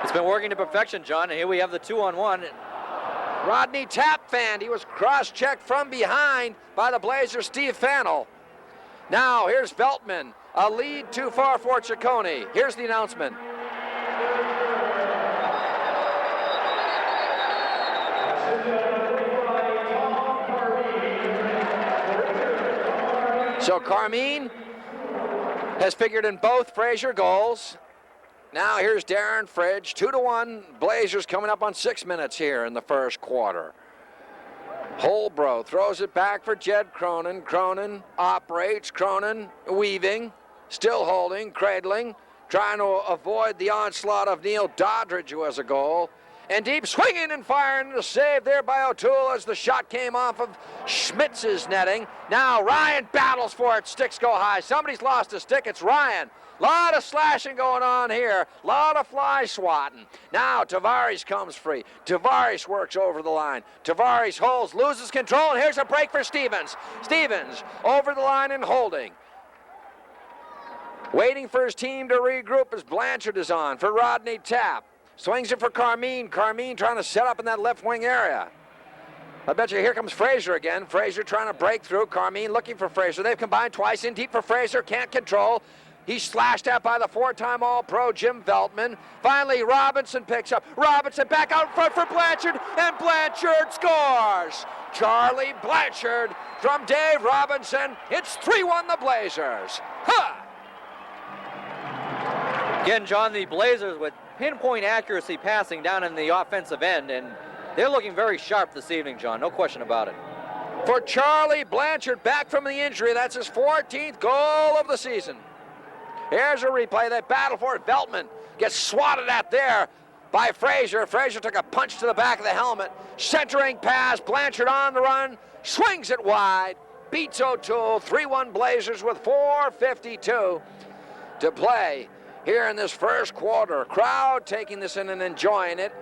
It's been working to perfection, John, and here we have the 2-on-1. Rodney Tapp fanned. He was cross-checked from behind by the Blazers' Steve Fannell. Now here's Veltman. A lead too far for Ciccone. Here's the announcement. So Carmine has figured in both Frazier goals. Now here's Darren Fridge, 2-1. Blazers coming up on 6 minutes here in the first quarter. Holbrook throws it back for Jed Cronin. Cronin operates. Cronin weaving, still holding, cradling, trying to avoid the onslaught of Neil Doddridge, who has a goal. And deep swinging and firing, a save there by O'Toole as the shot came off of Schmitz's netting. Now Ryan battles for it. Sticks go high. Somebody's lost a stick. It's Ryan. Lot of slashing going on here. Lot of fly swatting. Now Tavares comes free. Tavares works over the line. Tavares holds, loses control, and here's a break for Stevens. Stevens over the line and holding. Waiting for his team to regroup as Blanchard is on for Rodney Tapp. Swings it for Carmine. Carmine trying to set up in that left wing area. I bet you here comes Frazier again. Frazier trying to break through. Carmine looking for Frazier. They've combined twice in deep for Frazier. Can't control. He's slashed at by the 4-time All-Pro Jim Veltman. Finally, Robinson picks up. Robinson back out in front for Blanchard, and Blanchard scores. Charlie Blanchard from Dave Robinson. It's 3-1 the Blazers. Ha! Again, John, the Blazers with pinpoint accuracy passing down in the offensive end, and they're looking very sharp this evening, John. No question about it. For Charlie Blanchard, back from the injury, that's his 14th goal of the season. Here's a replay. They battle for it. Veltman gets swatted at there by Frazier. Frazier took a punch to the back of the helmet. Centering pass. Blanchard on the run. Swings it wide. Beats O'Toole. 3-1 Blazers with 4:52 to play here in this first quarter. Crowd taking this in and enjoying it.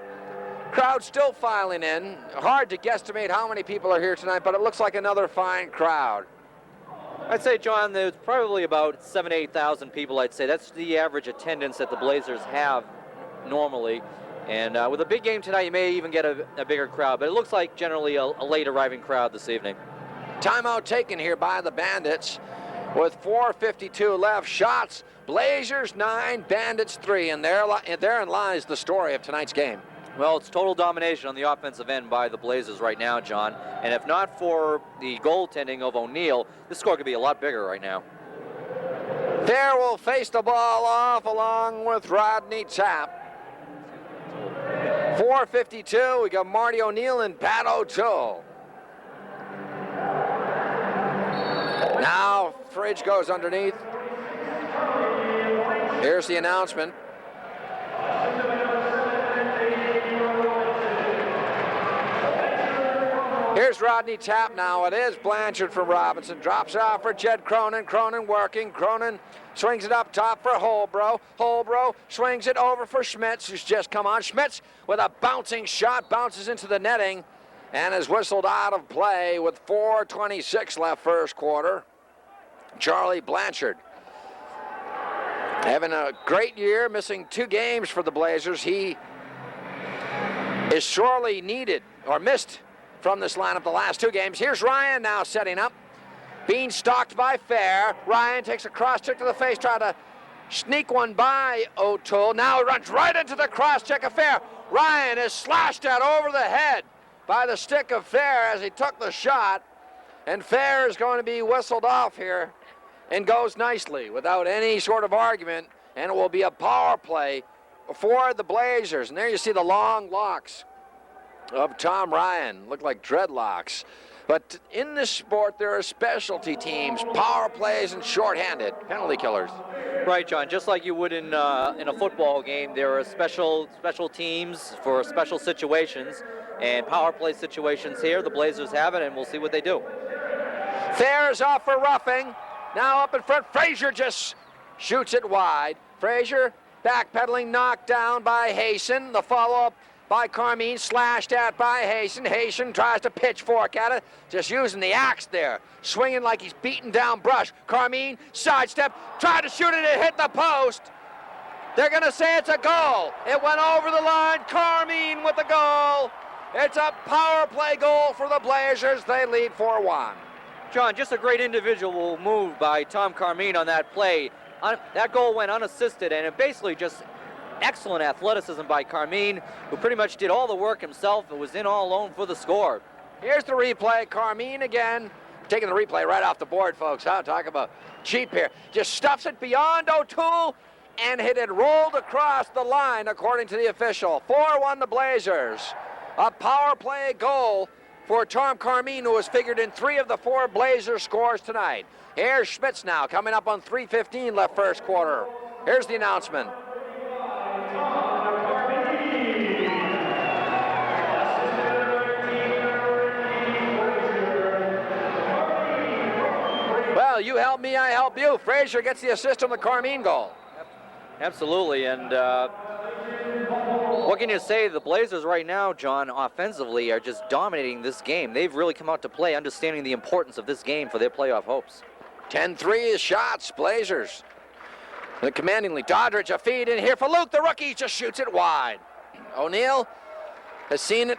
Crowd still filing in. Hard to guesstimate how many people are here tonight, but it looks like another fine crowd. I'd say, John, there's probably about 7,000 to 8,000 people, I'd say. That's the average attendance that the Blazers have normally. And with a big game tonight, you may even get a bigger crowd. But it looks like generally a late arriving crowd this evening. Timeout taken here by the Bandits with 4:52 left. Shots, Blazers 9, Bandits 3. And therein lies the story of tonight's game. Well, it's total domination on the offensive end by the Blazers right now, John. And if not for the goaltending of O'Neill, this score could be a lot bigger right now. Fair will face the ball off along with Rodney Tapp. 4:52, we got Marty O'Neill and Pat O'Toole. Now suffrage goes underneath. Here's the announcement. Here's Rodney Tapp now. It is Blanchard from Robinson. Drops it off for Jed Cronin. Cronin working. Cronin swings it up top for Holbrook. Holbrook swings it over for Schmitz, who's just come on. Schmitz with a bouncing shot, bounces into the netting and is whistled out of play with 4:26 left first quarter. Charlie Blanchard having a great year, missing 2 games for the Blazers. He is sorely needed, or missed, from this lineup the last 2 games. Here's Ryan now setting up. Being stalked by Fair. Ryan takes a cross check to the face, trying to sneak one by O'Toole. Now he runs right into the cross check of Fair. Ryan is slashed at over the head by the stick of Fair as he took the shot. And Fair is going to be whistled off here and goes nicely without any sort of argument. And it will be a power play for the Blazers. And there you see the long locks of Tom Ryan. Look like dreadlocks. But in this sport, there are specialty teams, power plays, and shorthanded penalty killers. Right, John. Just like you would in a football game, there are special teams for special situations, and power play situations here. The Blazers have it, and we'll see what they do. Fair's off for roughing. Now up in front, Frazier just shoots it wide. Frazier backpedaling, knocked down by Hayson. The follow-up by Carmine, slashed at by Hayson. Hayson tries to pitchfork at it, just using the axe there, swinging like he's beating down brush. Carmine, sidestep, tried to shoot it, it hit the post. They're going to say it's a goal. It went over the line. Carmine with the goal. It's a power play goal for the Blazers. They lead 4-1. John, just a great individual move by Tom Carmine on that play. That goal went unassisted, and it basically just excellent athleticism by Carmine, who pretty much did all the work himself and was in all alone for the score. Here's the replay. Carmine again, taking the replay right off the board, folks. Huh? Talk about cheap here. Just stuffs it beyond O'Toole and hit it rolled across the line, according to the official. 4-1 the Blazers. A power play goal for Tom Carmine, who was figured in 3 of the 4 Blazer scores tonight. Here's Schmitz now, coming up on 3:15 left first quarter. Here's the announcement. Well, you help me, I help you. Frazier gets the assist on the Carmine goal. Absolutely, and what can you say? The Blazers right now, John, offensively are just dominating this game. They've really come out to play, understanding the importance of this game for their playoff hopes. 10-3 shots, Blazers. The commandingly Doddridge, a feed in here for Luke. The rookie just shoots it wide. O'Neal has seen it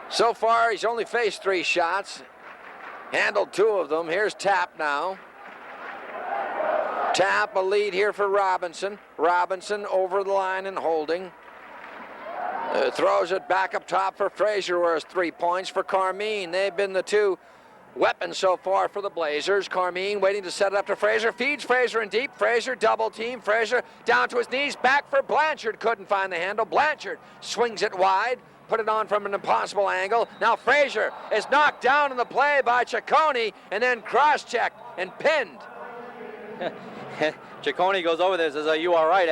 so far. He's only faced 3 shots. Handled 2 of them. Here's Tapp now. Tapp, a lead here for Robinson. Robinson over the line and holding. Throws it back up top for Frazier, where it's 3 points for Carmine. They've been the 2 weapons so far for the Blazers. Carmine waiting to set it up to Frazier. Feeds Frazier in deep. Frazier double team. Frazier down to his knees. Back for Blanchard. Couldn't find the handle. Blanchard swings it wide. Put it on from an impossible angle. Now Frazier is knocked down in the play by Ciccone and then cross-checked and pinned. Ciccone goes over there and says, "Are you all right?"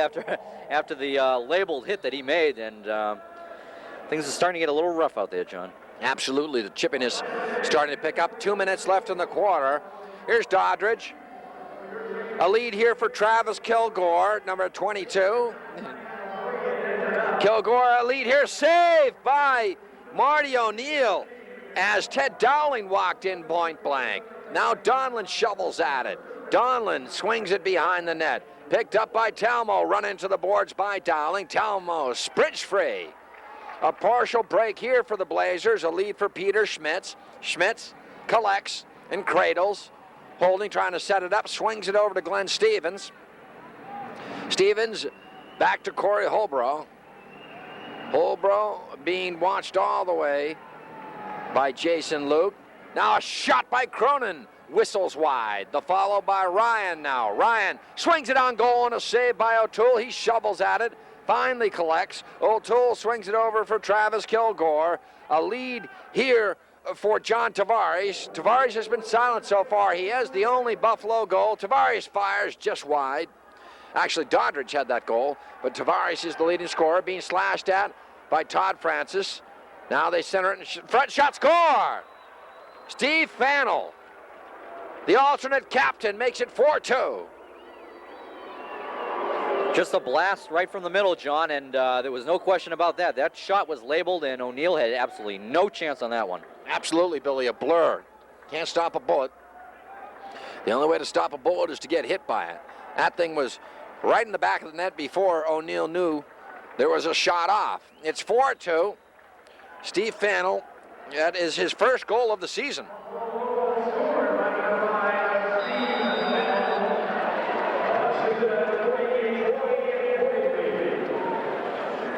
after the labeled hit that he made, and things are starting to get a little rough out there, John. Absolutely, the chipping is starting to pick up. 2 minutes left in the quarter. Here's Doddridge. A lead here for Travis Kilgore, number 22. Kilgore, a lead here, saved by Marty O'Neal as Ted Dowling walked in point blank. Now Donlin shovels at it. Donlin swings it behind the net. Picked up by Talmo, run into the boards by Dowling. Talmo sprints free. A partial break here for the Blazers, a lead for Peter Schmitz. Schmitz collects and cradles. Holding, trying to set it up, swings it over to Glenn Stevens. Stevens back to Corey Holbrook. Holbrook being watched all the way by Jason Luke. Now a shot by Cronin. Whistles wide. The follow by Ryan now. Ryan swings it on goal and a save by O'Toole. He shovels at it. Finally collects. O'Toole swings it over for Travis Kilgore. A lead here for John Tavares. Tavares has been silent so far. He has the only Buffalo goal. Tavares fires just wide. Actually, Doddridge had that goal, but Tavares is the leading scorer, being slashed at by Todd Francis. Now they center it in front, shot, score! Steve Fannell, the alternate captain, makes it 4-2. Just a blast right from the middle, John, and there was no question about that. That shot was labeled, and O'Neill had absolutely no chance on that one. Absolutely, Billy, a blur. Can't stop a bullet. The only way to stop a bullet is to get hit by it. That thing was right in the back of the net before O'Neill knew there was a shot off. It's 4-2. Steve Fannell, that is his first goal of the season.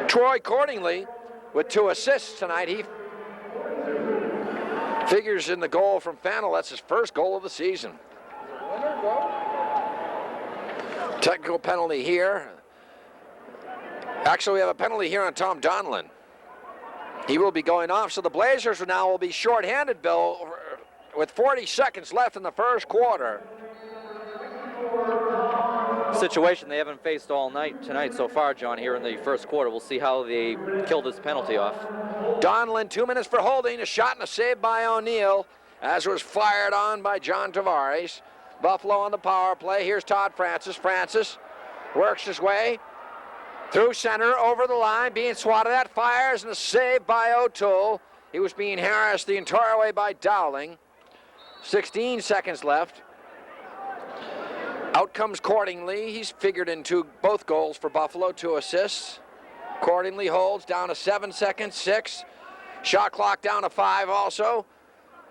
Troy Cordingley with 2 assists tonight. He figures in the goal from Fannell. That's his first goal of the season. Technical penalty here. Actually, we have a penalty here on Tom Donlin. He will be going off, so the Blazers now will be shorthanded, Bill, with 40 seconds left in the first quarter. Situation they haven't faced all night tonight so far, John, here in the first quarter. We'll see how they kill this penalty off. Donlin, 2 minutes for holding, a shot and a save by O'Neill, as was fired on by John Tavares. Buffalo on the power play. Here's Todd Francis. Francis works his way through center, over the line, being swatted at, fires, and a save by O'Toole. He was being harassed the entire way by Dowling. 16 seconds left. Out comes Cordingley. He's figured into both goals for Buffalo, 2 assists. Cordingley holds down to 7 seconds, 6. Shot clock down to 5 also.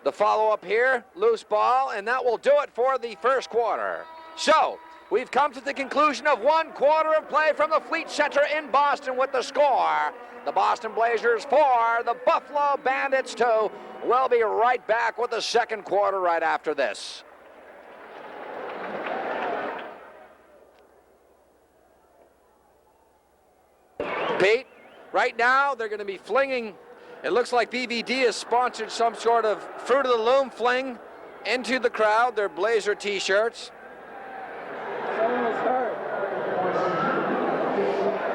The follow-up here, loose ball, and that will do it for the first quarter. So, we've come to the conclusion of 1 quarter of play from the Fleet Center in Boston with the score. The Boston Blazers 4, the Buffalo Bandits 2. We'll be right back with the second quarter right after this. Pete, right now they're going to be flinging, it looks like BVD has sponsored some sort of Fruit of the Loom fling into the crowd, their Blazer t-shirts.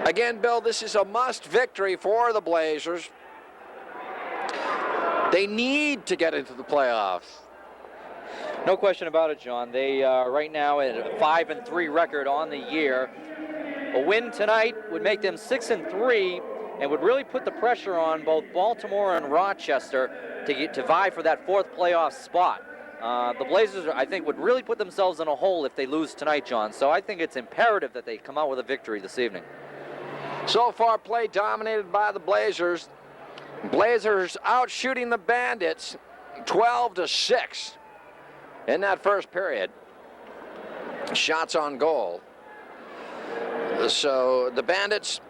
Again, Bill, this is a must victory for the Blazers. They need to get into the playoffs. No question about it, John. They are right now at a 5-3 record on the year. A win tonight would make them 6-3 and would really put the pressure on both Baltimore and Rochester to vie for that 4th playoff spot. The Blazers, I think, would really put themselves in a hole if they lose tonight, John. So I think it's imperative that they come out with a victory this evening. So far, play dominated by the Blazers. Blazers out shooting the Bandits 12-6 in that first period. Shots on goal. So the Bandits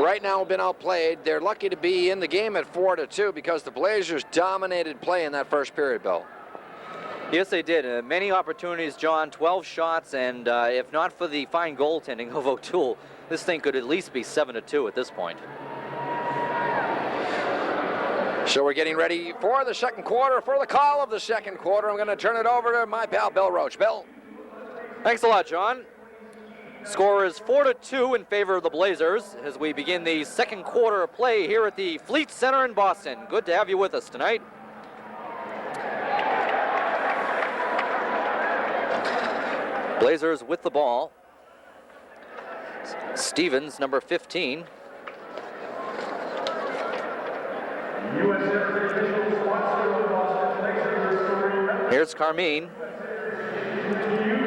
right now have been outplayed. They're lucky to be in the game at 4-2 because the Blazers dominated play in that first period, Bill. Yes, they did. Many opportunities, John, 12 shots, and if not for the fine goaltending of O'Toole, this thing could at least be 7-2 at this point. So we're getting ready for the second quarter. For the call of the second quarter, I'm going to turn it over to my pal, Bill Roache. Bill. Thanks a lot, John. Score is 4-2 in favor of the Blazers as we begin the second quarter of play here at the Fleet Center in Boston. Good to have you with us tonight. Blazers with the ball. Stevens, number 15. Here's Carmine.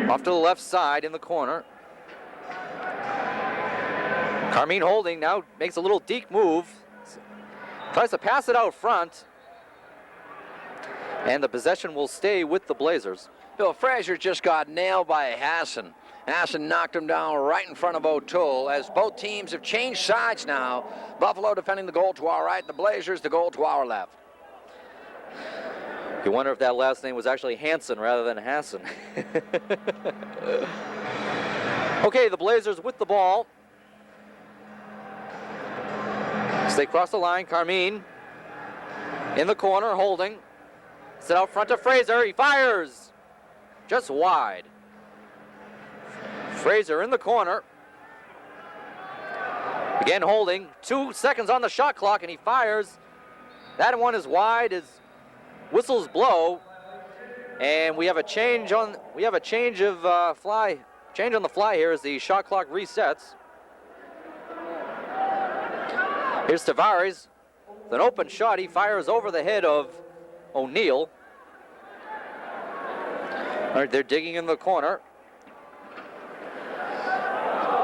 Off to the left side in the corner. Carmine holding, now makes a little deke move. Tries to pass it out front. And the possession will stay with the Blazers. Bill, Frazier just got nailed by Hassan. Hassan knocked him down right in front of O'Toole as both teams have changed sides now. Buffalo defending the goal to our right, the Blazers the goal to our left. You wonder if that last name was actually Hansen rather than Hassan. Okay, the Blazers with the ball. As they cross the line, Carmine In the corner, holding. Set out front to Fraser. He fires. Just wide. Fraser in the corner. Again holding. 2 seconds on the shot clock, and he fires. That one is wide as whistles blow. And we have a change on the fly here as the shot clock resets. Here's Tavares. With an open shot, he fires over the head of O'Neill. All right, they're digging in the corner.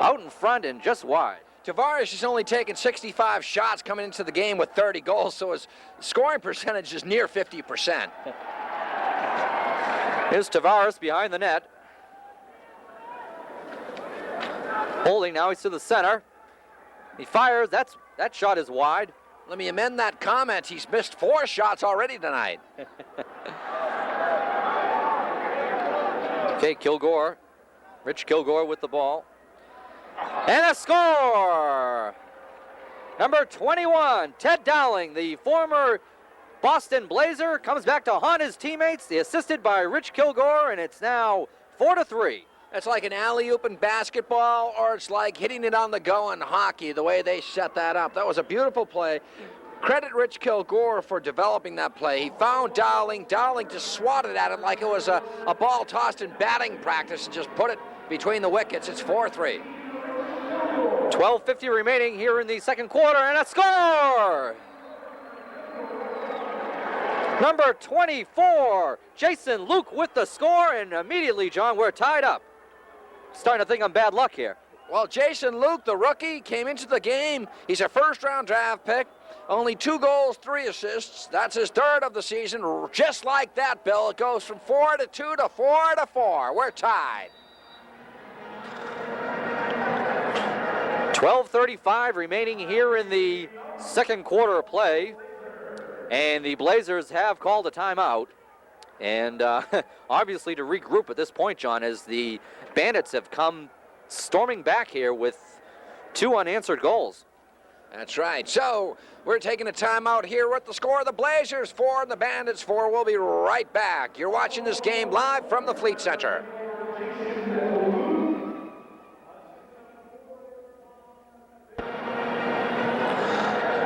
Out in front and just wide. Tavares has only taken 65 shots coming into the game with 30 goals, so his scoring percentage is near 50%. Here's Tavares behind the net. Holding now, he's to the center. He fires, that shot is wide. Let me amend that comment. He's missed 4 shots already tonight. Okay, Kilgore. Rich Kilgore with the ball. And a score! Number 21, Ted Dowling, the former Boston Blazer, comes back to haunt his teammates, assisted by Rich Kilgore, and it's now 4-3. It's like an alley-oop in basketball, or it's like hitting it on the go in hockey, the way they set that up. That was a beautiful play. Credit Rich Kilgore for developing that play. He found Dowling. Dowling just swatted at it like it was a ball tossed in batting practice and just put it between the wickets. It's 4-3. 12:50 remaining here in the second quarter, and a score! Number 24, Jason Luke with the score, and immediately, John, we're tied up. Starting to think I'm bad luck here. Well, Jason Luke, the rookie, came into the game. He's a first-round draft pick. Only 2 goals, 3 assists. That's his 3rd of the season. Just like that, Bill, it goes from 4-2 to 4-4. We're tied. 12:35 remaining here in the second quarter of play. And the Blazers have called a timeout. And obviously to regroup at this point, John, as the Bandits have come storming back here with 2 unanswered goals. That's right. So we're taking a timeout here with the score. The Blazers 4 and the Bandits 4. We'll be right back. You're watching this game live from the Fleet Center.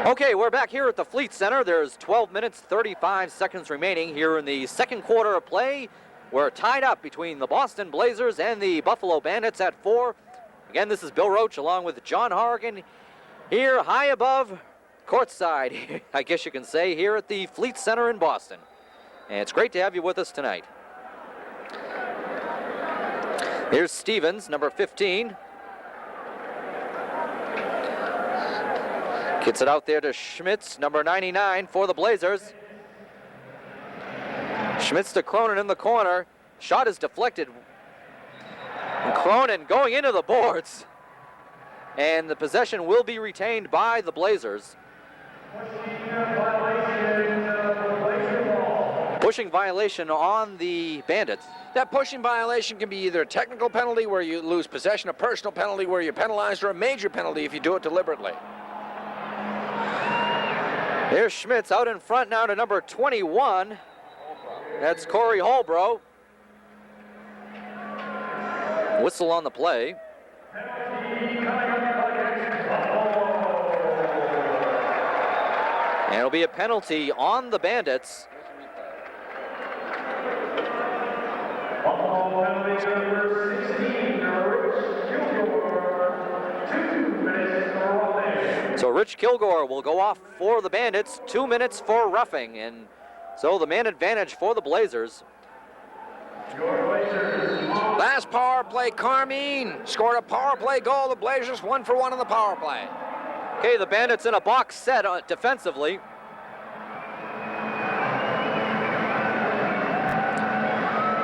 Okay, we're back here at the Fleet Center. There's 12 minutes, 35 seconds remaining here in the second quarter of play. We're tied up between the Boston Blazers and the Buffalo Bandits at 4. Again, this is Bill Roache along with John Horrigan here high above courtside, I guess you can say, here at the Fleet Center in Boston. And it's great to have you with us tonight. Here's Stevens, number 15. Gets it out there to Schmitz, number 99 for the Blazers. Schmitz to Cronin in the corner. Shot is deflected. And Cronin going into the boards. And the possession will be retained by the Blazers. Pushing violation on the Bandits. That pushing violation can be either a technical penalty where you lose possession, a personal penalty where you're penalized, or a major penalty if you do it deliberately. Here's Schmitz out in front now to number 21. That's Corey Holbrook. Whistle on the play. And it'll be a penalty on the Bandits. So Rich Kilgore will go off for the Bandits, 2 minutes for roughing, and so the man advantage for the Blazers. Last power play, Carmine scored a power play goal. The Blazers 1 for 1 on the power play. Okay, the Bandits in a box set defensively.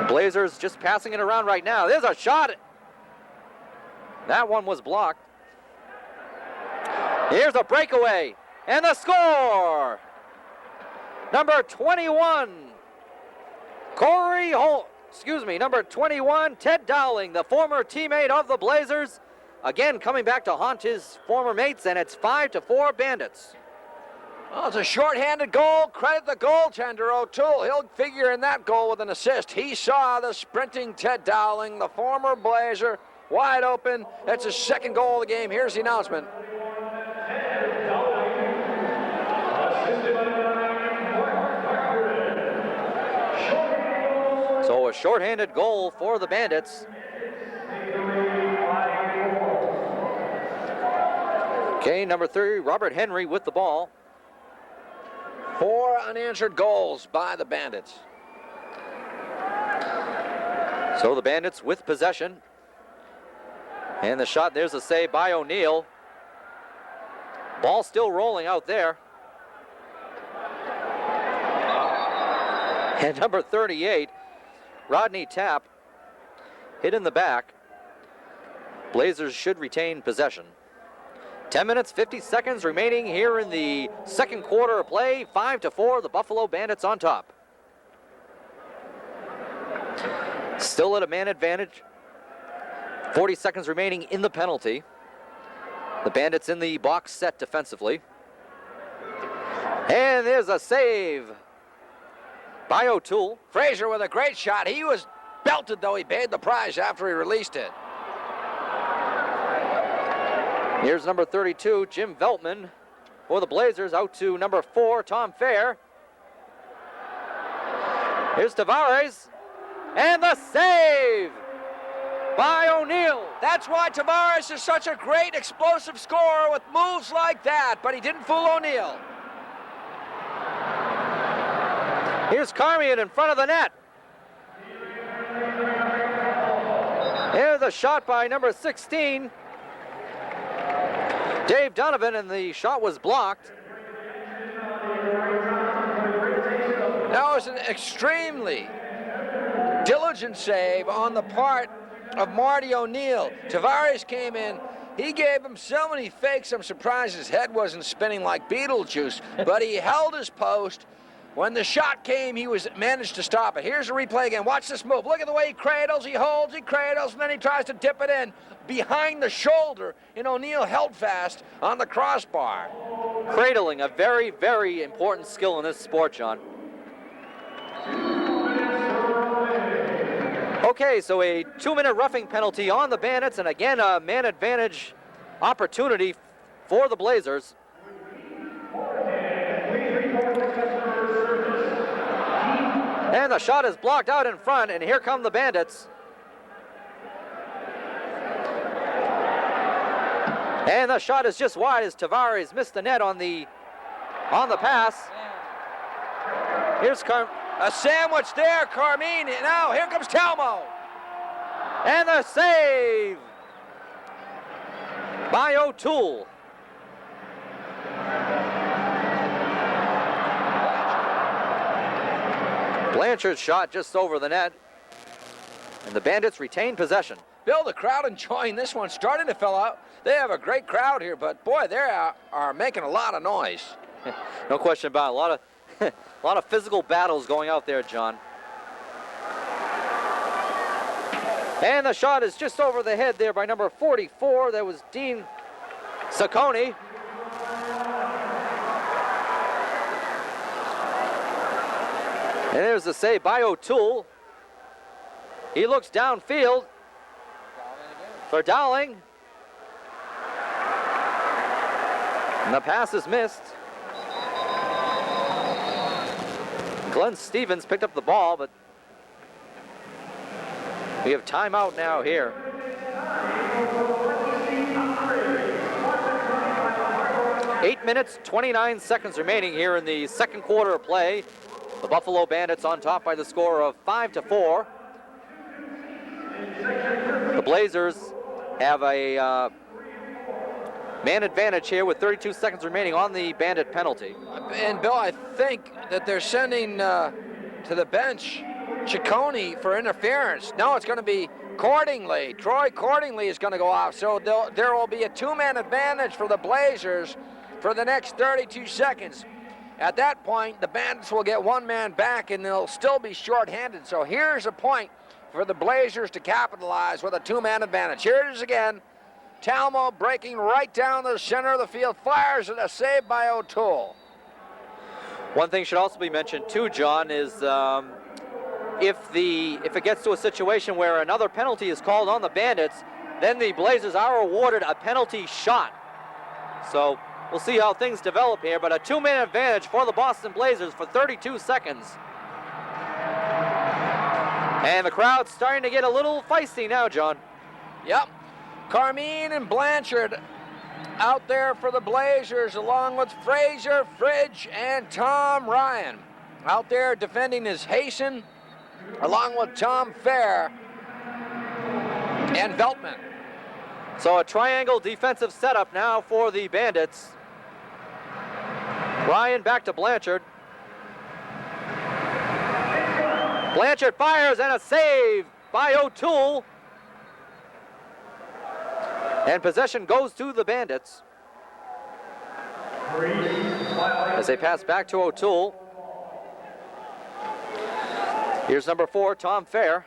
Blazers just passing it around right now. There's a shot. That one was blocked. Here's a breakaway, and the score! Number 21, number 21, Ted Dowling, the former teammate of the Blazers, again coming back to haunt his former mates, and it's 5-4 Bandits. Well, it's a shorthanded goal. Credit the goaltender, O'Toole. He'll figure in that goal with an assist. He saw the sprinting Ted Dowling, the former Blazer, wide open. That's his second goal of the game. Here's the announcement. So a shorthanded goal for the Bandits. Okay, number 3, Robert Henry with the ball. 4 unanswered goals by the Bandits. So the Bandits with possession. And the shot, there's a save by O'Neill. Ball still rolling out there. And number 38, Rodney Tapp, hit in the back. Blazers should retain possession. 10 minutes, 50 seconds remaining here in the second quarter of play. 5-4, the Buffalo Bandits on top. Still at a man advantage. 40 seconds remaining in the penalty. The Bandits in the box set defensively. And there's a save by O'Toole. Fraser with a great shot. He was belted, though. He paid the price after he released it. Here's number 32, Jim Veltman for the Blazers, out to number 4, Tom Fair. Here's Tavares, and the save by O'Neill. That's why Tavares is such a great explosive scorer with moves like that, but he didn't fool O'Neill. Here's Carmian in front of the net. Here's a shot by number 16, Dave Donovan, and the shot was blocked. That was an extremely diligent save on the part of Marty O'Neill. Tavares came in. He gave him so many fakes, I'm surprised his head wasn't spinning like Beetlejuice, but he held his post. When the shot came, he managed to stop it. Here's a replay again. Watch this move. Look at the way he cradles, he holds, he cradles, and then he tries to dip it in behind the shoulder, and O'Neill held fast on the crossbar. Cradling, a very, very important skill in this sport, John. Okay, so a 2-minute roughing penalty on the Bandits, and again a man advantage opportunity for the Blazers. And the shot is blocked out in front, and here come the Bandits. And the shot is just wide as Tavares missed the net on the pass. Here's a sandwich there, Carmine. Now here comes Talmo. And the save by O'Toole. Blanchard's shot just over the net, and the Bandits retain possession. Bill, the crowd enjoying this one, starting to fill out. They have a great crowd here, but boy, they are making a lot of noise. No question about it. A lot of physical battles going out there, John. And the shot is just over the head there by number 44. That was Dean Saccone. And there's the save by O'Toole. He looks downfield for Dowling. And the pass is missed. Glenn Stevens picked up the ball, but we have timeout now here. Eight minutes, 29 seconds remaining here in the second quarter of play. The Buffalo Bandits on top by the score of 5-4. The Blazers have a man advantage here with 32 seconds remaining on the Bandit penalty. And Bill, I think that they're sending to the bench Ciccone for interference. No, it's going to be Cordingley. Troy Cordingley is going to go off. So there will be a 2-man advantage for the Blazers for the next 32 seconds. At that point, the Bandits will get 1 man back, and they'll still be shorthanded. So here's a point for the Blazers to capitalize with a 2-man advantage. Here it is again. Talmo breaking right down the center of the field, fires it, a save by O'Toole. One thing should also be mentioned too, John, is if it gets to a situation where another penalty is called on the Bandits, then the Blazers are awarded a penalty shot. So we'll see how things develop here, but a 2-minute advantage for the Boston Blazers for 32 seconds. And the crowd's starting to get a little feisty now, John. Yep. Carmine and Blanchard out there for the Blazers, along with Frazier, Fridge, and Tom Ryan. Out there defending is Hasten, along with Tom Fair and Veltman. So a triangle defensive setup now for the Bandits. Ryan back to Blanchard. Blanchard fires, and a save by O'Toole. And possession goes to the Bandits as they pass back to O'Toole. Here's number 4, Tom Fair.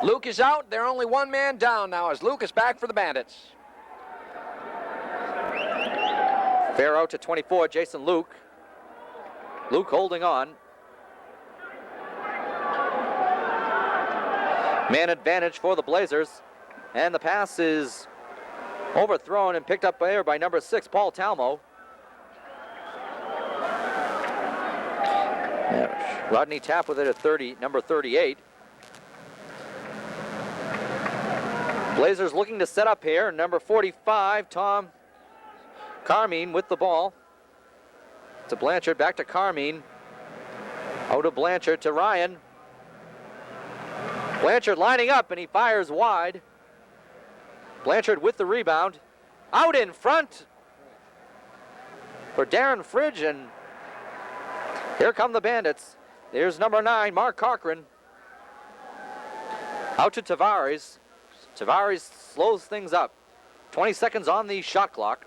Luke is out. They're only one man down now as Luke is back for the Bandits. Fair out to 24, Jason Luke. Luke holding on. Man advantage for the Blazers. And the pass is overthrown and picked up there by number 6, Paul Talmo. Rodney Tapp with it at number 38. Blazers looking to set up here. Number 45, Tom Carmine with the ball. To Blanchard, back to Carmine. Out of Blanchard to Ryan. Blanchard lining up, and he fires wide. Blanchard with the rebound. Out in front for Darren Fridge, and here come the Bandits. There's number 9, Mark Cochran. Out to Tavares. Tavares slows things up. 20 seconds on the shot clock.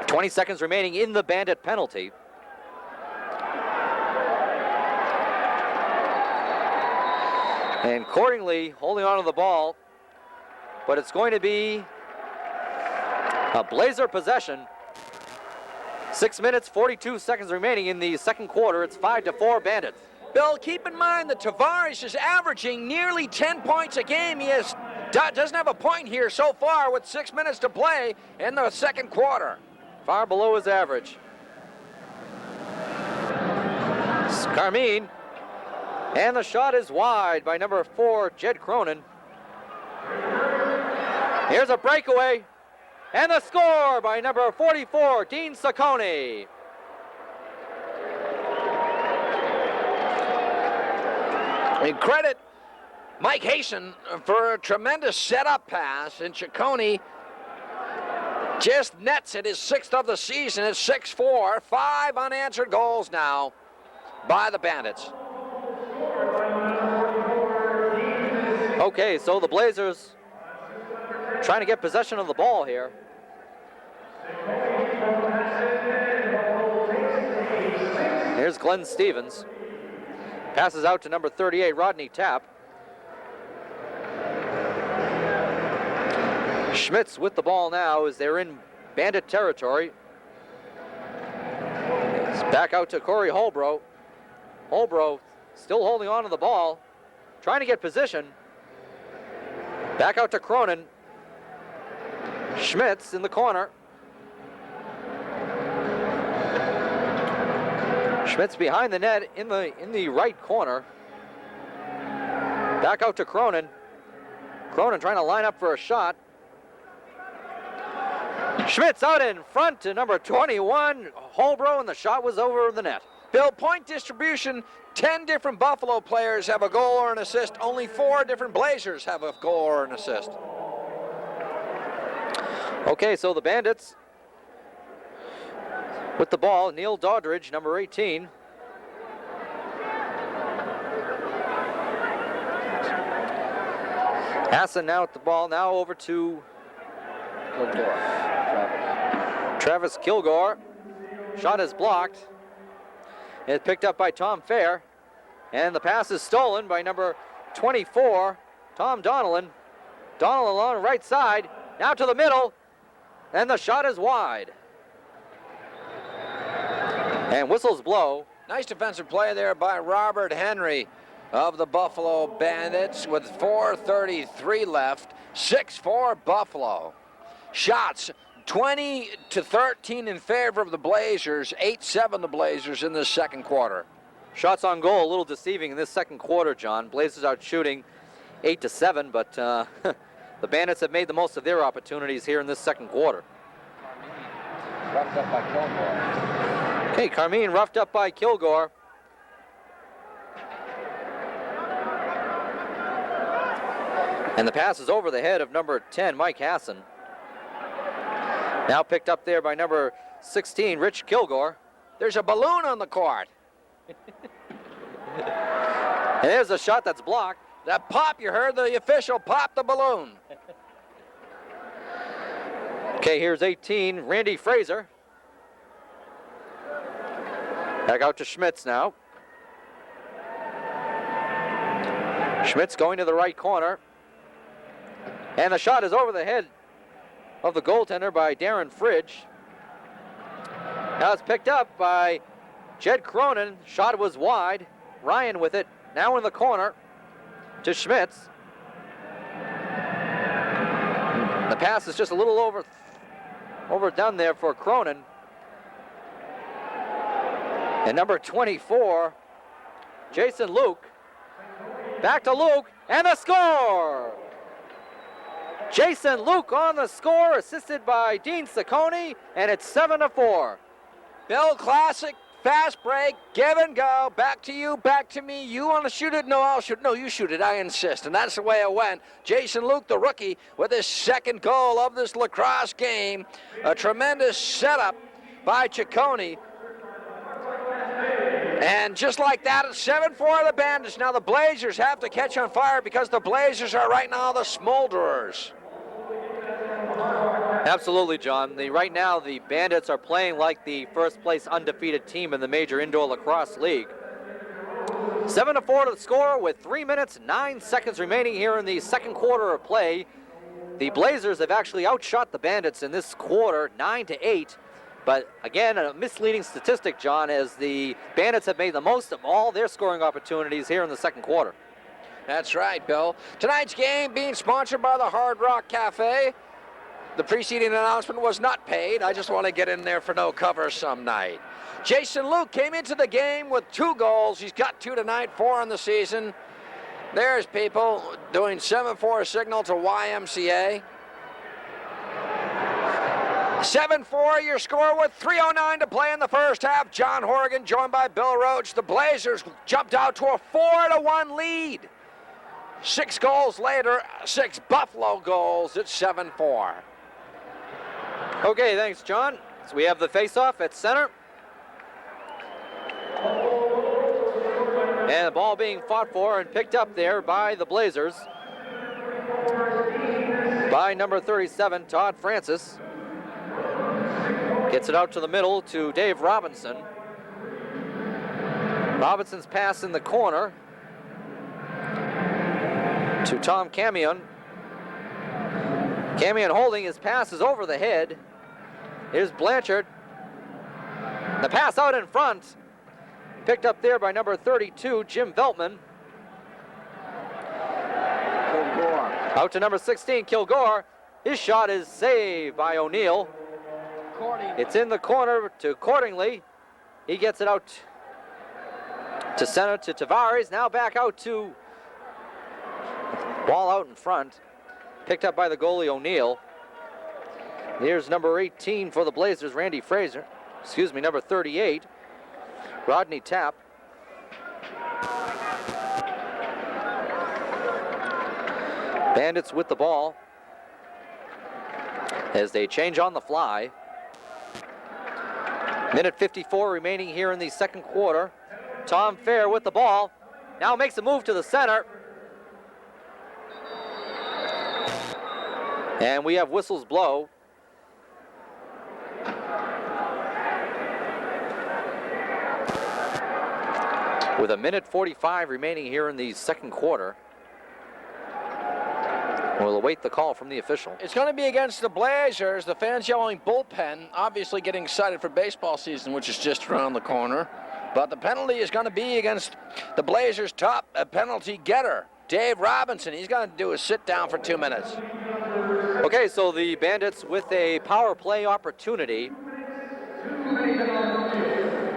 20 seconds remaining in the Bandit penalty. And accordingly, holding on to the ball, but it's going to be a Blazer possession. 6 minutes, 42 seconds remaining in the second quarter. It's 5-4 Bandits. Bill, keep in mind that Tavares is averaging nearly 10 points a game. He doesn't have a point here so far with 6 minutes to play in the second quarter. Far below his average. Carmine. And the shot is wide by number 4, Jed Cronin. Here's a breakaway. And the score by number 44, Dean Saccone. We credit Mike Hasten for a tremendous setup pass, and Ciccone just nets it, his 6th of the season. It's 6-4, 5 unanswered goals now by the Bandits. Okay, so the Blazers trying to get possession of the ball here. Here's Glenn Stevens. Passes out to number 38, Rodney Tapp. Schmitz with the ball now as they're in Bandit territory. It's back out to Corey Holbrook. Holbrook still holding on to the ball, trying to get position. Back out to Cronin. Schmitz in the corner. Schmitz behind the net in the right corner. Back out to Cronin. Cronin trying to line up for a shot. Schmitz out in front to number 21, Holbrook, and the shot was over the net. Bill, point distribution, 10 different Buffalo players have a goal or an assist. Only 4 different Blazers have a goal or an assist. Okay, so the Bandits with the ball, Neil Doddridge, number 18. Hassan now at the ball, now over to Travis Kilgore. Shot is blocked. It's picked up by Tom Fair. And the pass is stolen by number 24, Tom Donnellan. Donnellan on the right side, now to the middle. And the shot is wide. And whistles blow. Nice defensive play there by Robert Henry of the Buffalo Bandits with 4:33 left. 6-4 Buffalo. Shots 20-13 in favor of the Blazers. 8-7 the Blazers in this second quarter. Shots on goal a little deceiving in this second quarter, John. Blazers are shooting 8-7, but the Bandits have made the most of their opportunities here in this second quarter. Roughed up by Kilgore. Okay, Carmine roughed up by Kilgore. And the pass is over the head of number 10, Mike Hassan. Now picked up there by number 16, Rich Kilgore. There's a balloon on the court. And there's a shot that's blocked. That pop, you heard the official pop the balloon. Okay, here's 18, Randy Fraser. Back out to Schmitz now. Schmitz going to the right corner. And the shot is over the head of the goaltender by Darren Fridge. Now it's picked up by Jed Cronin. Shot was wide. Ryan with it. Now in the corner to Schmitz. The pass is just a little overdone there for Cronin. And number 24, Jason Luke. Back to Luke, and the score! Jason Luke on the score, assisted by Dean Ciccone, and it's 7-4. Bill, classic, fast break, give and go, back to you, back to me. You want to shoot it? No, I'll shoot. No, you shoot it, I insist. And that's the way it went. Jason Luke, the rookie, with his second goal of this lacrosse game. A tremendous setup by Ciccone. And just like that, it's 7-4 the Bandits. Now the Blazers have to catch on fire because the Blazers are right now the smolderers. Absolutely, John. Right now, the Bandits are playing like the first place undefeated team in the Major Indoor Lacrosse League. 7-4 to the score with 3 minutes, 9 seconds remaining here in the second quarter of play. The Blazers have actually outshot the Bandits in this quarter, 9-8. But again, a misleading statistic, John, as the Bandits have made the most of all their scoring opportunities here in the second quarter. That's right, Bill. Tonight's game being sponsored by the Hard Rock Cafe. The preceding announcement was not paid. I just want to get in there for no cover some night. Jason Luke came into the game with 2 goals. He's got 2 tonight, 4 on the season. There's people doing 7-4 signal to YMCA. 7-4 your score with 3:09 to play in the first half. John Horrigan joined by Bill Roache. The Blazers jumped out to a 4-1 lead. 6 goals later, 6 Buffalo goals. It's 7-4. Okay, thanks, John. So we have the face-off at center. And the ball being fought for and picked up there by the Blazers. By number 37, Todd Francis. Gets it out to the middle to Dave Robinson. Robinson's pass in the corner to Tom Camion. Camion holding his pass is over the head. Here's Blanchard. The pass out in front. Picked up there by number 32, Jim Veltman. Kilgore. Out to number 16, Kilgore. His shot is saved by O'Neill. It's in the corner to Cordingley. He gets it out to center to Tavares. Now back out to ball out in front. Picked up by the goalie O'Neill. Here's number 18 for the Blazers, Randy Fraser. Excuse me, number 38, Rodney Tapp. Bandits with the ball as they change on the fly. Minute 54 remaining here in the second quarter. Tom Fair with the ball. Now makes a move to the center. And we have whistles blow. With a minute 45 remaining here in the second quarter. We'll await the call from the official. It's going to be against the Blazers. The fans yelling bullpen, obviously getting excited for baseball season, which is just around the corner. But the penalty is going to be against the Blazers' top penalty getter, Dave Robinson. He's going to do a sit down for 2 minutes. Okay, so the Bandits with a power play opportunity.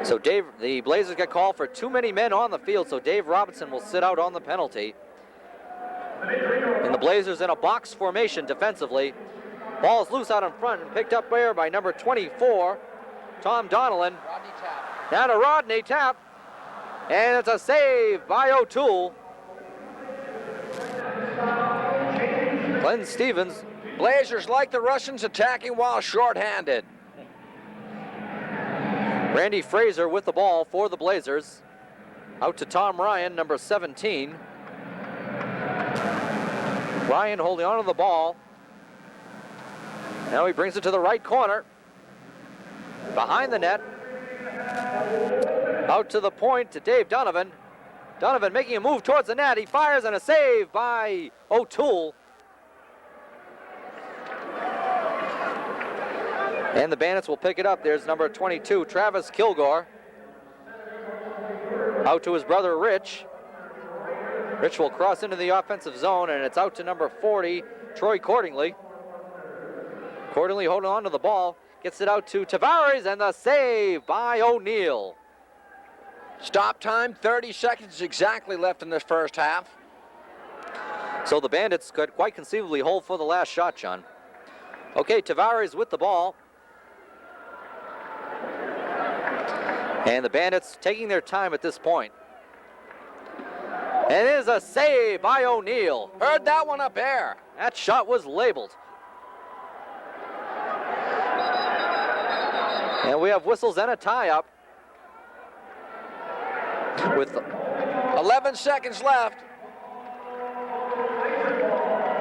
So the Blazers get called for too many men on the field, so Dave Robinson will sit out on the penalty. And the Blazers in a box formation defensively. Ball's loose out in front and picked up there by number 24, Tom Donnellan. Rodney Tapp. Now to Rodney Tapp. And it's a save by O'Toole. Glenn Stevens. Blazers like the Russians attacking while shorthanded. Randy Fraser with the ball for the Blazers. Out to Tom Ryan, number 17. Ryan holding on to the ball. Now he brings it to the right corner. Behind the net. Out to the point to Dave Donovan. Donovan making a move towards the net. He fires and a save by O'Toole. And the Bandits will pick it up. There's number 22, Travis Kilgore. Out to his brother, Rich. Rich will cross into the offensive zone, and it's out to number 40, Troy Cordingley. Cordingley holding on to the ball. Gets it out to Tavares, and the save by O'Neill. Stop time, 30 seconds exactly left in this first half. So the Bandits could quite conceivably hold for the last shot, John. Okay, Tavares with the ball. And the Bandits taking their time at this point. And it is a save by O'Neill. Heard that one up air. That shot was labeled. And we have whistles and a tie-up. With 11 seconds left.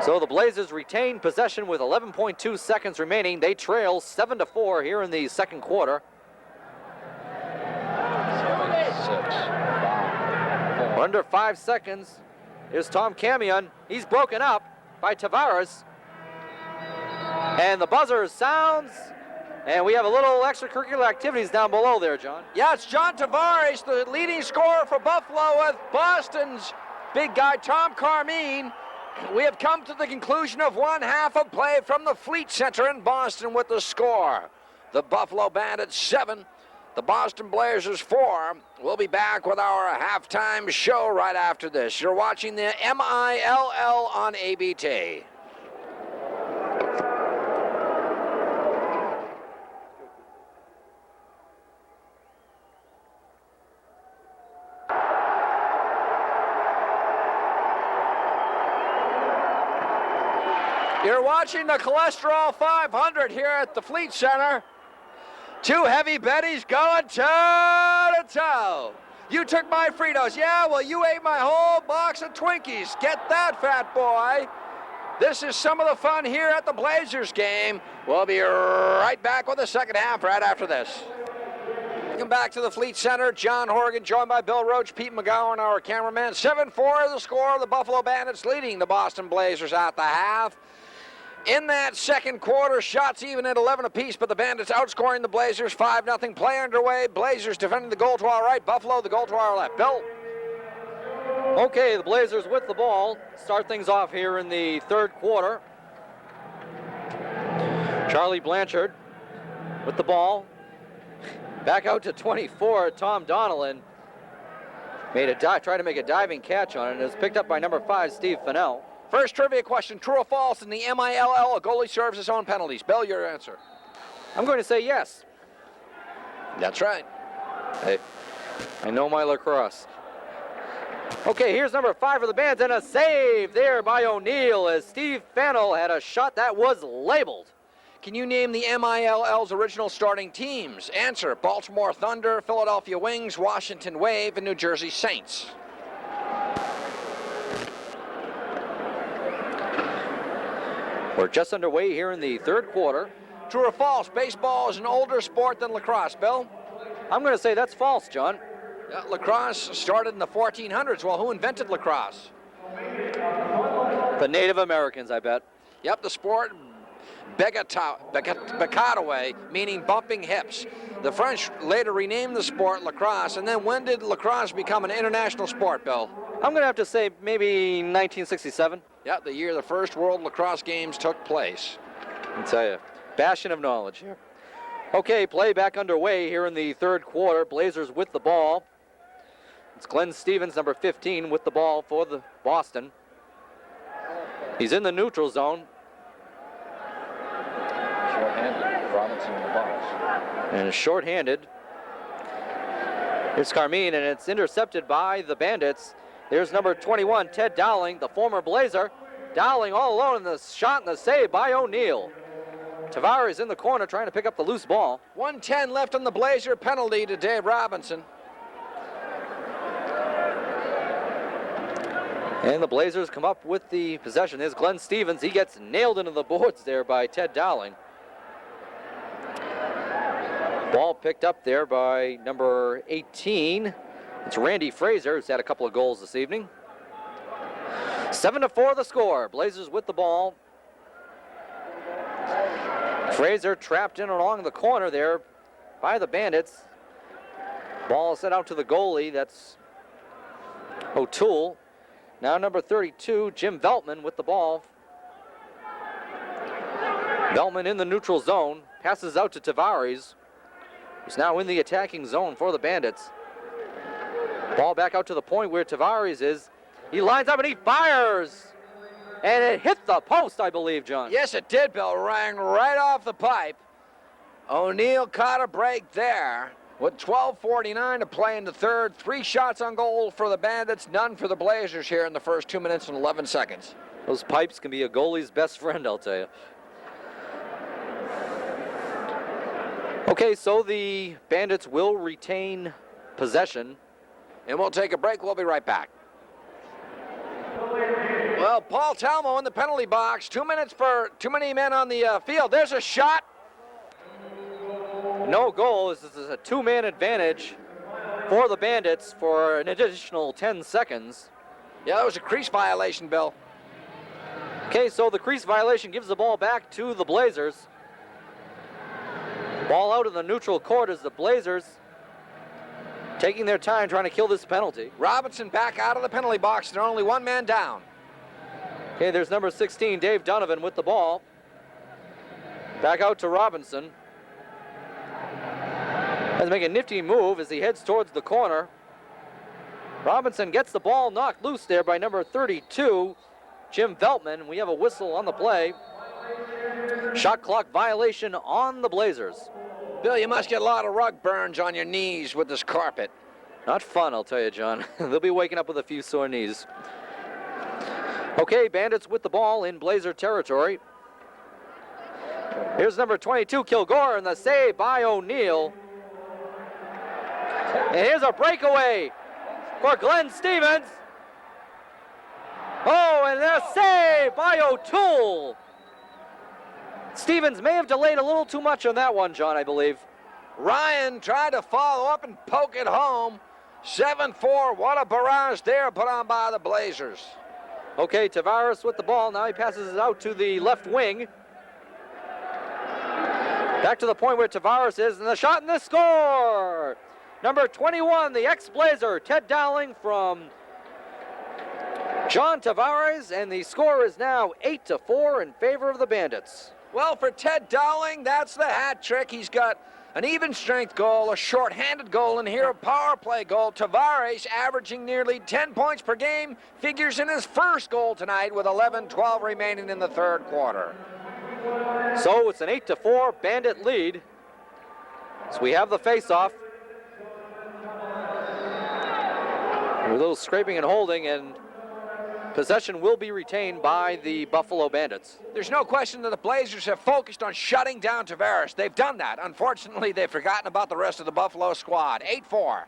So the Blazers retain possession with 11.2 seconds remaining. They trail 7-4 here in the second quarter. 7-6. Under 5 seconds. Here's Tom Camion. He's broken up by Tavares. And the buzzer sounds. And we have a little extracurricular activities down below there, John. Yeah, it's John Tavares, the leading scorer for Buffalo, with Boston's big guy, Tom Carmine. We have come to the conclusion of one half of play from the Fleet Center in Boston with the score. The Buffalo Bandits 7, the Boston Blazers 4. We'll be back with our halftime show right after this. You're watching the M.I.L.L. on ABT. You're watching the Cholesterol 500 here at the Fleet Center. Two heavy Bettys going toe to toe. You took my Fritos. Yeah, well, you ate my whole box of Twinkies. Get that, fat boy. This is some of the fun here at the Blazers game. We'll be right back with the second half right after this. Welcome back to the Fleet Center. John Horrigan joined by Bill Roache, Pete McGowan, our cameraman. 7-4 the score. The Buffalo Bandits leading the Boston Blazers at the half. In that second quarter, shots even at 11 apiece, but the Bandits outscoring the Blazers 5-0. Play underway. Blazers defending the goal to our right. Buffalo, the goal to our left. Bill? Okay, the Blazers with the ball. Start things off here in the third quarter. Charlie Blanchard with the ball. Back out to 24, Tom Donnellan. Tried to make a diving catch on it, and it was picked up by number 5, Steve Fennell. First trivia question, true or false, in the M.I.L.L., a goalie serves his own penalties. Bill, your answer. I'm going to say yes. That's right. Hey, I know my lacrosse. Okay, here's number 5 for the Bandits, and a save there by O'Neill as Steve Fennell had a shot that was labeled. Can you name the M.I.L.L.'s original starting teams? Answer, Baltimore Thunder, Philadelphia Wings, Washington Wave, and New Jersey Saints. We're just underway here in the third quarter. True or false, baseball is an older sport than lacrosse, Bill? I'm going to say that's false, John. Lacrosse started in the 1400s. Well, who invented lacrosse? The Native Americans, I bet. Yep, the sport Becataway, meaning bumping hips. The French later renamed the sport lacrosse, and then when did lacrosse become an international sport, Bill? I'm going to have to say maybe 1967. Yeah, the year the first World Lacrosse Games took place. I'll tell you, bastion of knowledge here. Okay, play back underway here in the third quarter. Blazers with the ball. It's Glenn Stevens, number 15, with the ball for the Boston. He's in the neutral zone. Short-handed, Robinson in the box. And it's short-handed. Here's Carmine, and it's intercepted by the Bandits. There's number 21, Ted Dowling, the former Blazer. Dowling all alone in the shot and the save by O'Neill. Tavares in the corner trying to pick up the loose ball. 1:10 left on the Blazer, penalty to Dave Robinson. And the Blazers come up with the possession. There's Glenn Stevens. He gets nailed into the boards there by Ted Dowling. Ball picked up there by number 18. It's Randy Fraser, who's had a couple of goals this evening. 7-4 the score. Blazers with the ball. Fraser trapped in along the corner there by the Bandits. Ball sent out to the goalie. That's O'Toole. Now number 32, Jim Veltman with the ball. Veltman in the neutral zone. Passes out to Tavares, who's now in the attacking zone for the Bandits. Ball back out to the point where Tavares is. He lines up and he fires. And it hit the post, I believe, John. Yes, it did, Bill. Rang right off the pipe. O'Neill caught a break there. With 12:49 to play in the third, 3 shots on goal for the Bandits, none for the Blazers here in the first 2 minutes and 11 seconds. Those pipes can be a goalie's best friend, I'll tell you. Okay, so the Bandits will retain possession. And we'll take a break. We'll be right back. Well, Paul Talmo in the penalty box. 2 minutes for too many men on the field. There's a shot. No goal. This is a 2-man advantage for the Bandits for an additional 10 seconds. Yeah, that was a crease violation, Bill. Okay, so the crease violation gives the ball back to the Blazers. Ball out in the neutral court as the Blazers taking their time trying to kill this penalty. Robinson back out of the penalty box. They're only 1 man down. Okay, there's number 16, Dave Donovan with the ball. Back out to Robinson. Has to make a nifty move as he heads towards the corner. Robinson gets the ball knocked loose there by number 32, Jim Veltman. We have a whistle on the play. Shot clock violation on the Blazers. Bill, you must get a lot of rug burns on your knees with this carpet. Not fun, I'll tell you, John. They'll be waking up with a few sore knees. Okay, Bandits with the ball in Blazer territory. Here's number 22, Kilgore, and the save by O'Neill. And here's a breakaway for Glenn Stevens. Oh, and a save by O'Toole. Stevens may have delayed a little too much on that one, John, I believe. Ryan tried to follow up and poke it home. 7-4, what a barrage there put on by the Blazers. Okay, Tavares with the ball. Now he passes it out to the left wing. Back to the point where Tavares is, and the shot and the score! Number 21, the ex-Blazer, Ted Dowling from John Tavares, and the score is now 8-4 in favor of the Bandits. Well, for Ted Dowling, that's the hat trick. He's got an even strength goal, a short-handed goal, and here a power play goal. Tavares averaging nearly 10 points per game, figures in his first goal tonight with 11-12 remaining in the third quarter. So it's an 8-4 Bandit lead. So we have the face-off. A little scraping and holding, and possession will be retained by the Buffalo Bandits. There's no question that the Blazers have focused on shutting down Tavares. They've done that. Unfortunately, they've forgotten about the rest of the Buffalo squad. 8-4.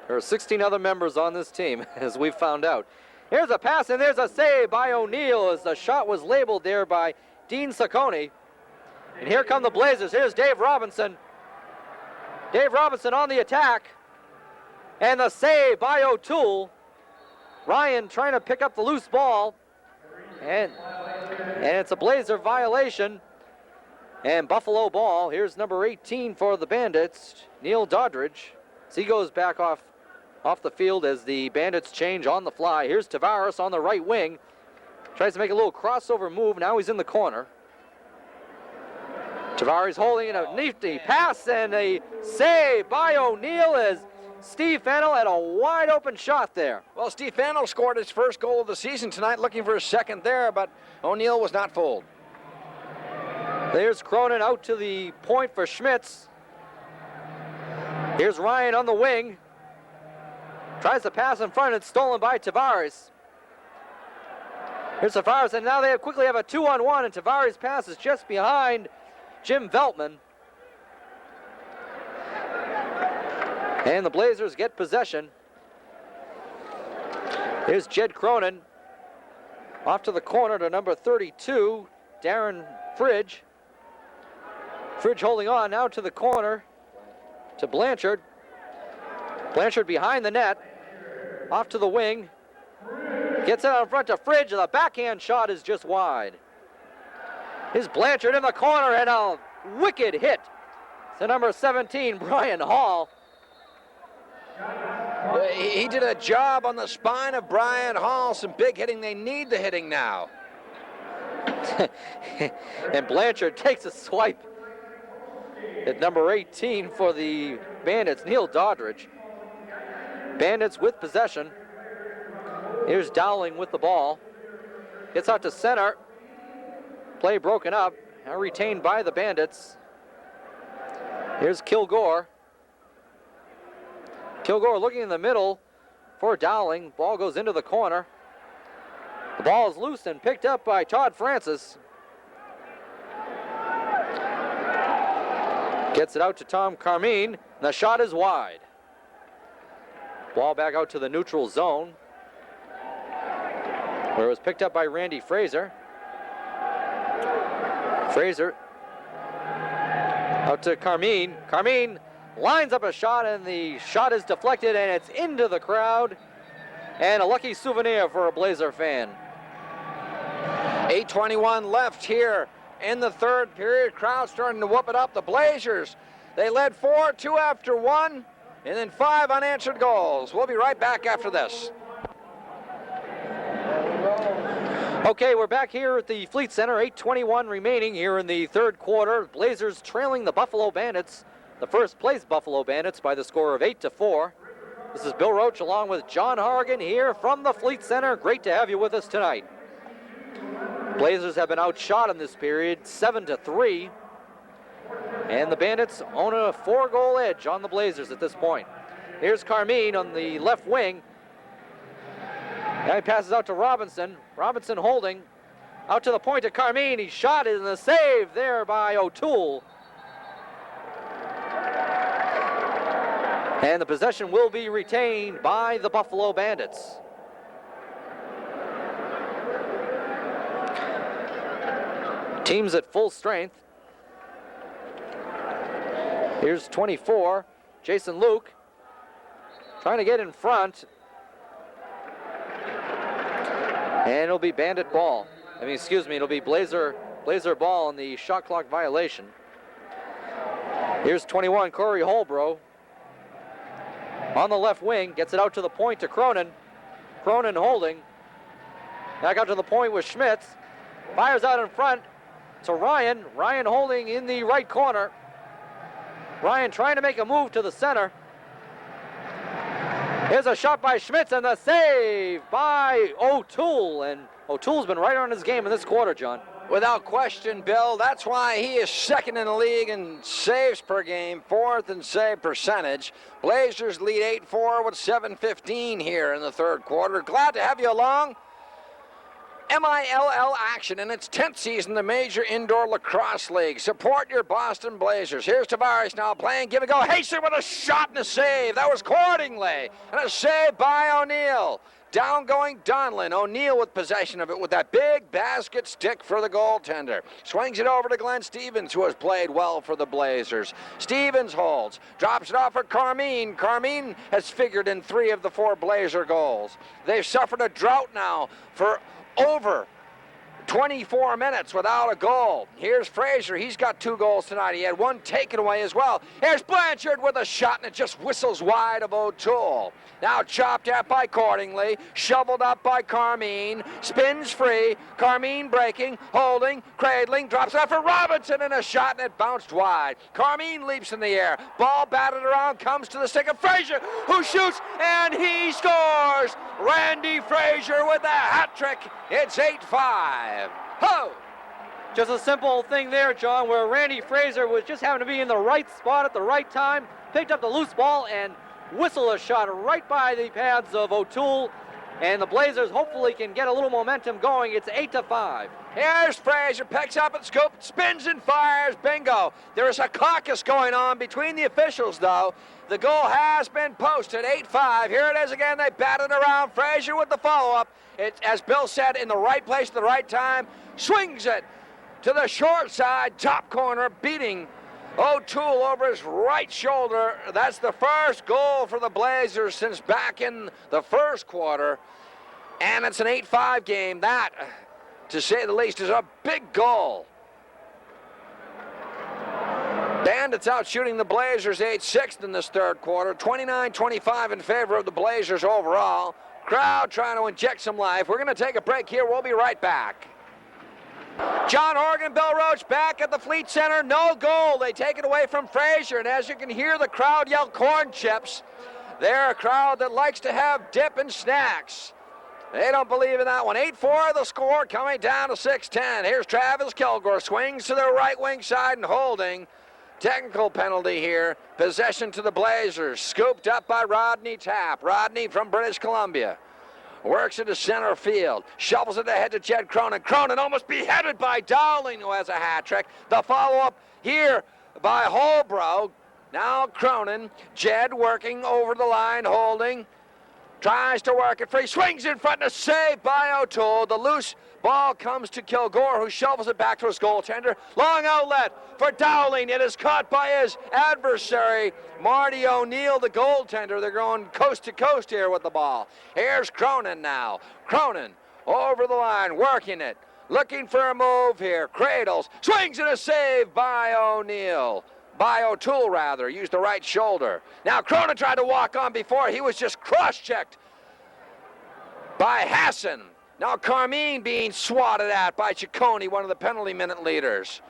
There are 16 other members on this team, as we've found out. Here's a pass, and there's a save by O'Neill as the shot was labeled there by Dean Saccone. And here come the Blazers. Here's Dave Robinson. Dave Robinson on the attack. And the save by O'Toole. Ryan trying to pick up the loose ball. And it's a Blazer violation. And Buffalo ball. Here's number 18 for the Bandits, Neil Doddridge. As he goes back off the field as the Bandits change on the fly. Here's Tavares on the right wing. Tries to make a little crossover move. Now he's in the corner. Tavares holding in a nifty pass and a save by O'Neill as Steve Fennell had a wide open shot there. Well, Steve Fennell scored his first goal of the season tonight, looking for his second there, but O'Neill was not fooled. There's Cronin out to the point for Schmitz. Here's Ryan on the wing. Tries to pass in front. It's stolen by Tavares. Here's Tavares, and now they quickly have a 2-on-1, and Tavares passes just behind Jim Veltman. And the Blazers get possession. Here's Jed Cronin. Off to the corner to number 32, Darren Fridge. Fridge holding on now to the corner to Blanchard. Blanchard behind the net. Off to the wing. Gets it out in front to Fridge, and the backhand shot is just wide. Here's Blanchard in the corner, and a wicked hit to number 17, Brian Hall. He did a job on the spine of Brian Hall. Some big hitting. They need the hitting now. And Blanchard takes a swipe at number 18 for the Bandits, Neil Doddridge. Bandits with possession. Here's Dowling with the ball. Gets out to center. Play broken up. Now retained by the Bandits. Here's Kilgore. Kilgore looking in the middle for Dowling. Ball goes into the corner. The ball is loose and picked up by Todd Francis. Gets it out to Tom Carmine. The shot is wide. Ball back out to the neutral zone, where it was picked up by Randy Fraser. Fraser out to Carmine. Carmine lines up a shot, and the shot is deflected, and it's into the crowd. And a lucky souvenir for a Blazer fan. 8:21 left here in the third period. Crowd starting to whoop it up. The Blazers, they led 4-2 after 1, and then 5 unanswered goals. We'll be right back after this. Okay, we're back here at the Fleet Center. 8:21 remaining here in the third quarter. Blazers trailing the Buffalo Bandits, the first place Buffalo Bandits, by the score of 8-4. This is Bill Roache along with John Horrigan here from the Fleet Center. Great to have you with us tonight. Blazers have been outshot in this period, 7-3. And the Bandits own a 4-goal edge on the Blazers at this point. Here's Carmine on the left wing. Now he passes out to Robinson. Robinson holding. Out to the point to Carmine. He shot it, and the save there by O'Toole. And the possession will be retained by the Buffalo Bandits. Teams at full strength. Here's 24, Jason Luke, trying to get in front. And it'll be Bandit ball. It'll be Blazer ball on the shot clock violation. Here's 21, Corey Holbrook. On the left wing, gets it out to the point to Cronin. Cronin holding. Back out to the point with Schmitz. Fires out in front to Ryan. Ryan holding in the right corner. Ryan trying to make a move to the center. Here's a shot by Schmitz, and the save by O'Toole. And O'Toole's been right on his game in this quarter, John. Without question, Bill. That's why he is second in the league in saves per game, fourth in save percentage. Blazers lead 8-4 with 7:15 here in the third quarter. Glad to have you along. M.I.L.L. action in its 10th season, the Major Indoor Lacrosse League. Support your Boston Blazers. Here's Tavares now playing, give and go. Hasten with a shot and a save. That was Cordingley. And a save by O'Neill. Down going Donlin. O'Neill with possession of it with that big basket stick for the goaltender. Swings it over to Glenn Stevens, who has played well for the Blazers. Stevens holds. Drops it off for Carmine. Carmine has figured in 3 of the 4 Blazer goals. They've suffered a drought now for over 24 minutes without a goal. Here's Frazier. He's got 2 goals tonight. He had 1 taken away as well. Here's Blanchard with a shot, and it just whistles wide of O'Toole. Now chopped at by Cordingley, shoveled up by Carmine, spins free. Carmine breaking, holding, cradling, drops it out for Robinson, and a shot, and it bounced wide. Carmine leaps in the air. Ball batted around, comes to the stick of Frazier, who shoots, and he scores! Randy Frazier with a hat trick. It's 8-5. Ho! Just a simple thing there, John, where Randy Frazier was just happened to be in the right spot at the right time, picked up the loose ball and whistled a shot right by the pads of O'Toole, and the Blazers hopefully can get a little momentum going. It's 8-5. Here's Frazier, picks up at the scoop, spins and fires, bingo. There's a caucus going on between the officials, though. The goal has been posted, 8-5. Here it is again, they batted around. Frazier with the follow-up. It's, as Bill said, in the right place at the right time. Swings it to the short side, top corner, beating O'Toole over his right shoulder. That's the first goal for the Blazers since back in the first quarter. And it's an 8-5 game. That, to say the least, is a big goal. Bandits out shooting the Blazers 8-6 in this third quarter. 29-25 in favor of the Blazers overall. Crowd trying to inject some life. We're going to take a break here. We'll be right back. John Horrigan, Bill Roache back at the Fleet Center. No goal. They take it away from Frazier. And as you can hear the crowd yell corn chips, they're a crowd that likes to have dip and snacks. They don't believe in that one. 8-4 the score, coming down to 6-10. Here's Travis Kilgore. Swings to the right wing side and holding. Technical penalty here. Possession to the Blazers. Scooped up by Rodney Tapp. Rodney from British Columbia. Works it to center field. Shovels it ahead to Jed Cronin. Cronin almost beheaded by Dowling, who has a hat trick. The follow-up here by Holbrook. Now Cronin. Jed working over the line, holding. Tries to work it free. Swings in front and a save by O'Toole. The loose ball comes to Kilgore, who shovels it back to his goaltender. Long outlet for Dowling. It is caught by his adversary, Marty O'Neill, the goaltender. They're going coast to coast here with the ball. Here's Cronin now. Cronin over the line, working it. Looking for a move here. Cradles. Swings and a save by O'Neill. By O'Toole, rather. Used the right shoulder. Now Cronin tried to walk on before. He was just cross-checked by Hassan. Now Carmine being swatted at by Ciccone, one of the penalty minute leaders.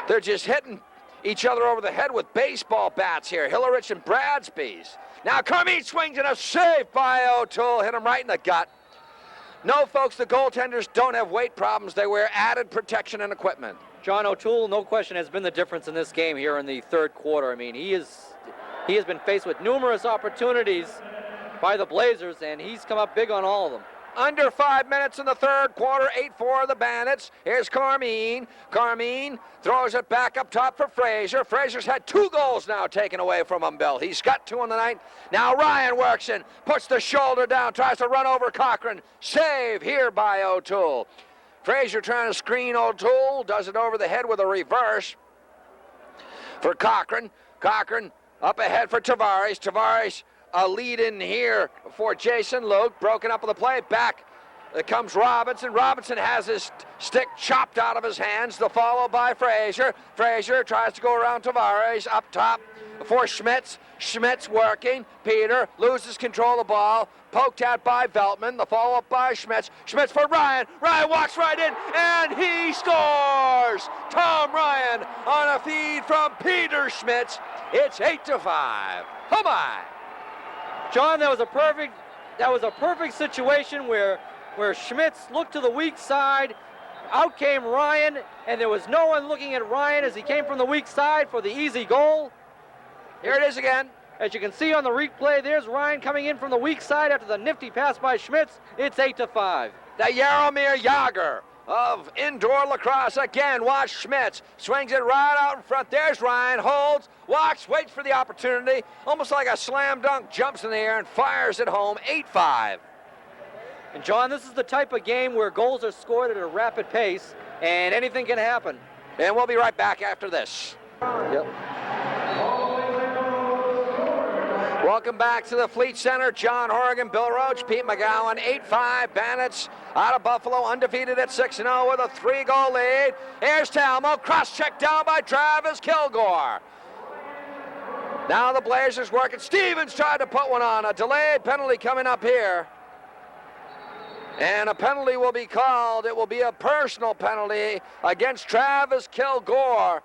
They're just hitting each other over the head with baseball bats here. Hillerich and Bradsby's. Now Carmine swings and a save by O'Toole. Hit him right in the gut. No, folks, the goaltenders don't have weight problems. They wear added protection and equipment. John O'Toole, no question, has been the difference in this game here in the third quarter. I mean, he has been faced with numerous opportunities by the Blazers, and he's come up big on all of them. Under 5 minutes in the third quarter, 8-4 the Bandits. Here's Carmine. Carmine throws it back up top for Frazier. Frazier's had 2 goals now taken away from him, Bill. He's got 2 in the night. Now Ryan works in, puts the shoulder down, tries to run over Cochran. Save here by O'Toole. Frazier trying to screen O'Toole, does it over the head with a reverse for Cochran. Cochran up ahead for Tavares. Tavares a lead in here for Jason Luke. Broken up on the play. Back comes Robinson. Robinson has his stick chopped out of his hands. The follow by Frazier. Frazier tries to go around Tavares. Up top for Schmitz. Schmitz working. Peter loses control of the ball. Poked at by Veltman. The follow-up by Schmitz. Schmitz for Ryan. Ryan walks right in, and he scores! Tom Ryan on a feed from Peter Schmitz. It's 8-5. Come on! John, that was a perfect situation where Schmitz looked to the weak side. Out came Ryan, and there was no one looking at Ryan as he came from the weak side for the easy goal. Here it is again. As you can see on the replay, there's Ryan coming in from the weak side after the nifty pass by Schmitz. It's 8-5. The Jaromir Jagr of indoor lacrosse again. Watch Schmitz. Swings it right out in front. There's Ryan. Holds, walks, waits for the opportunity. Almost like a slam dunk. Jumps in the air and fires it home. 8-5. And John, this is the type of game where goals are scored at a rapid pace, and anything can happen. And we'll be right back after this. Yep. Welcome back to the Fleet Center. John Horrigan, Bill Roache, Pete McGowan, 8-5 Bandits out of Buffalo, undefeated at 6-0 with a 3-goal lead. Here's Talmo, cross-check down by Travis Kilgore. Now the Blazers working. Stevens tried to put one on. A delayed penalty coming up here. And a penalty will be called. It will be a personal penalty against Travis Kilgore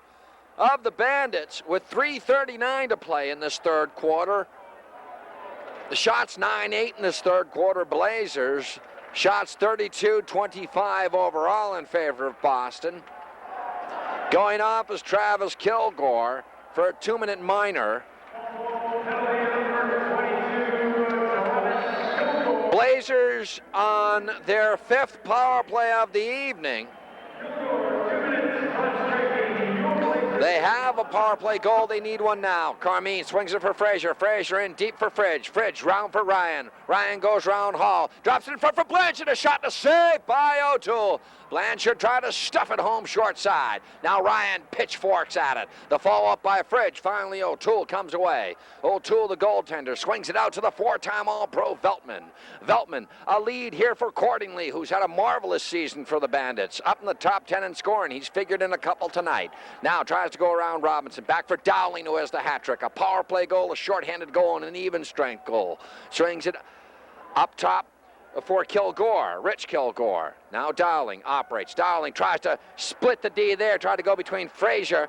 of the Bandits with 3:39 to play in this third quarter. The shots 9-8 in this third quarter, Blazers. Shots 32-25 overall in favor of Boston. Going off is Travis Kilgore for a 2-minute minor. Blazers on their 5th power play of the evening. They have a power play goal. They need one now. Carmine swings it for Frazier. Frazier in deep for Fridge. Fridge round for Ryan. Ryan goes round Hall. Drops it in front for Blanchard. A shot to save by O'Toole. Blanchard tried to stuff it home short side. Now Ryan pitchforks at it. The follow-up by Fridge. Finally O'Toole comes away. O'Toole, the goaltender, swings it out to the 4-time All-Pro Veltman. Veltman, a lead here for Cordingley, who's had a marvelous season for the Bandits. Up in the top 10 in scoring. He's figured in a couple tonight. Now tries to go around Robinson. Back for Dowling, who has the hat trick. A power play goal, a shorthanded goal, and an even strength goal. Swings it up top for Kilgore, Rich Kilgore. Now Dowling operates. Dowling tries to split the D there, tried to go between Frazier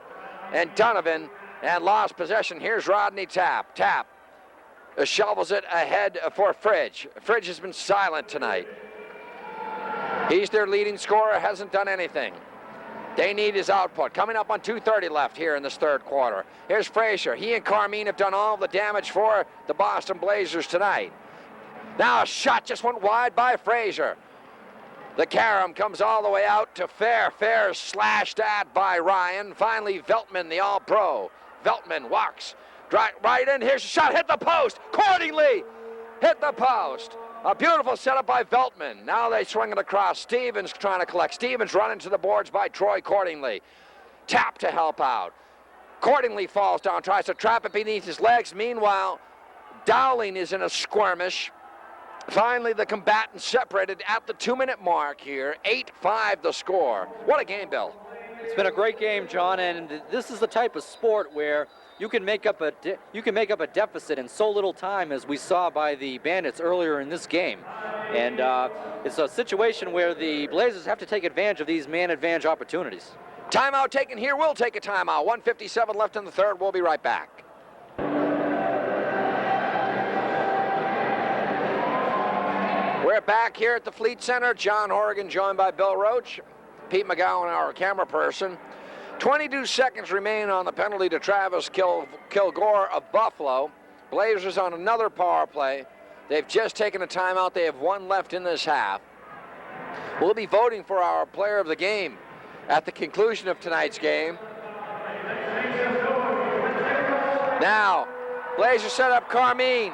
and Donovan, and lost possession. Here's Rodney Tapp. Tapp shovels it ahead for Fridge. Fridge has been silent tonight. He's their leading scorer, hasn't done anything. They need his output. Coming up on 2:30 left here in this third quarter. Here's Frazier. He and Carmine have done all the damage for the Boston Blazers tonight. Now a shot just went wide by Frazier. The carom comes all the way out to Fair. Fair slashed at by Ryan. Finally, Veltman, the All-Pro. Veltman walks right in. Here's a shot. Hit the post. Cordingley hit the post. A beautiful setup by Veltman. Now they swing it across. Stevens trying to collect. Stevens running to the boards by Troy Cordingley. Tap to help out. Cordingley falls down, tries to trap it beneath his legs. Meanwhile, Dowling is in a skirmish. Finally, the combatants separated at the 2-minute mark here. 8-5 the score. What a game, Bill. It's been a great game, John, and this is the type of sport where you can make up a deficit in so little time, as we saw by the Bandits earlier in this game. And it's a situation where the Blazers have to take advantage of these man advantage opportunities. Timeout taken here. We'll take a timeout. 1:57 left in the third. We'll be right back. We're back here at the Fleet Center. John Horrigan joined by Bill Roache. Pete McGowan, our camera person. 22 seconds remain on the penalty to Travis Kilgore of Buffalo. Blazers on another power play. They've just taken a timeout. They have one left in this half. We'll be voting for our player of the game at the conclusion of tonight's game. Now, Blazers set up Carmine.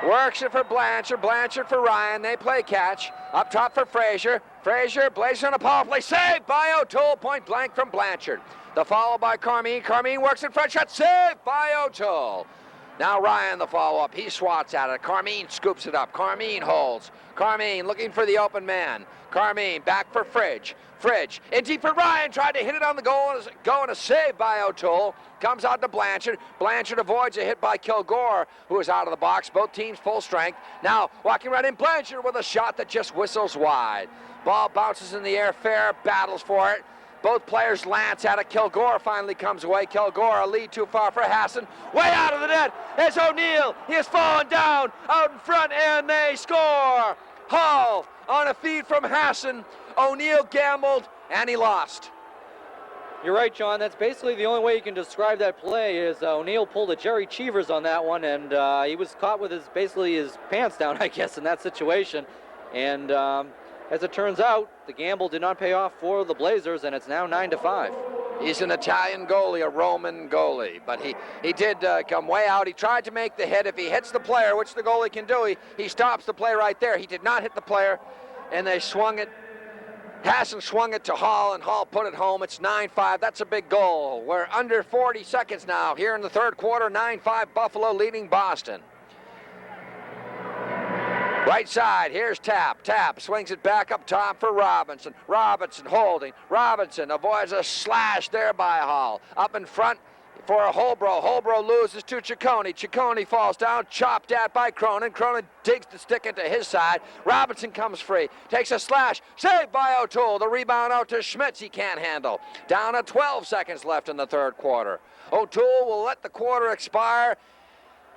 Works it for Blanchard. Blanchard for Ryan. They play catch. Up top for Frazier. Frazier, Blazers on a power play. Saved by O'Toole. Point blank from Blanchard. The follow by Carmine. Carmine works in front. Shot saved by O'Toole. Now Ryan the follow-up. He swats at it. Carmine scoops it up. Carmine holds. Carmine looking for the open man. Carmine back for Fridge. Fridge in deep for Ryan. Tried to hit it on the goal. Going a save by O'Toole. Comes out to Blanchard. Blanchard avoids a hit by Kilgore, who is out of the box. Both teams full strength. Now walking right in. Blanchard with a shot that just whistles wide. Ball bounces in the air. Fair battles for it. Both players lance at it. Kilgore finally comes away. Kilgore, a lead too far for Hassan. Way out of the net. It's O'Neill. He has fallen down out in front, and they score. Hall on a feed from Hassan. O'Neill gambled, and he lost. You're right, John. That's basically the only way you can describe that play is O'Neill pulled a Jerry Cheevers on that one, and he was caught with his pants down, I guess, in that situation. And as it turns out, the gamble did not pay off for the Blazers, and it's now 9-5. He's an Italian goalie, a Roman goalie, but he did come way out. He tried to make the hit. If he hits the player, which the goalie can do, he stops the play right there. He did not hit the player, and they swung it Hasn't swung it to Hall, and Hall put it home. It's 9-5. That's a big goal. We're under 40 seconds now here in the third quarter. 9-5 Buffalo leading Boston. Right side, here's Tapp. Tapp swings it back up top for Robinson. Robinson holding. Robinson avoids a slash there by Hall. Up in front for a Holbrook. Holbrook loses to Ciccone. Ciccone falls down, chopped at by Cronin. Cronin digs the stick into his side. Robinson comes free, takes a slash, saved by O'Toole. The rebound out to Schmitz, he can't handle. Down to 12 seconds left in the third quarter. O'Toole will let the quarter expire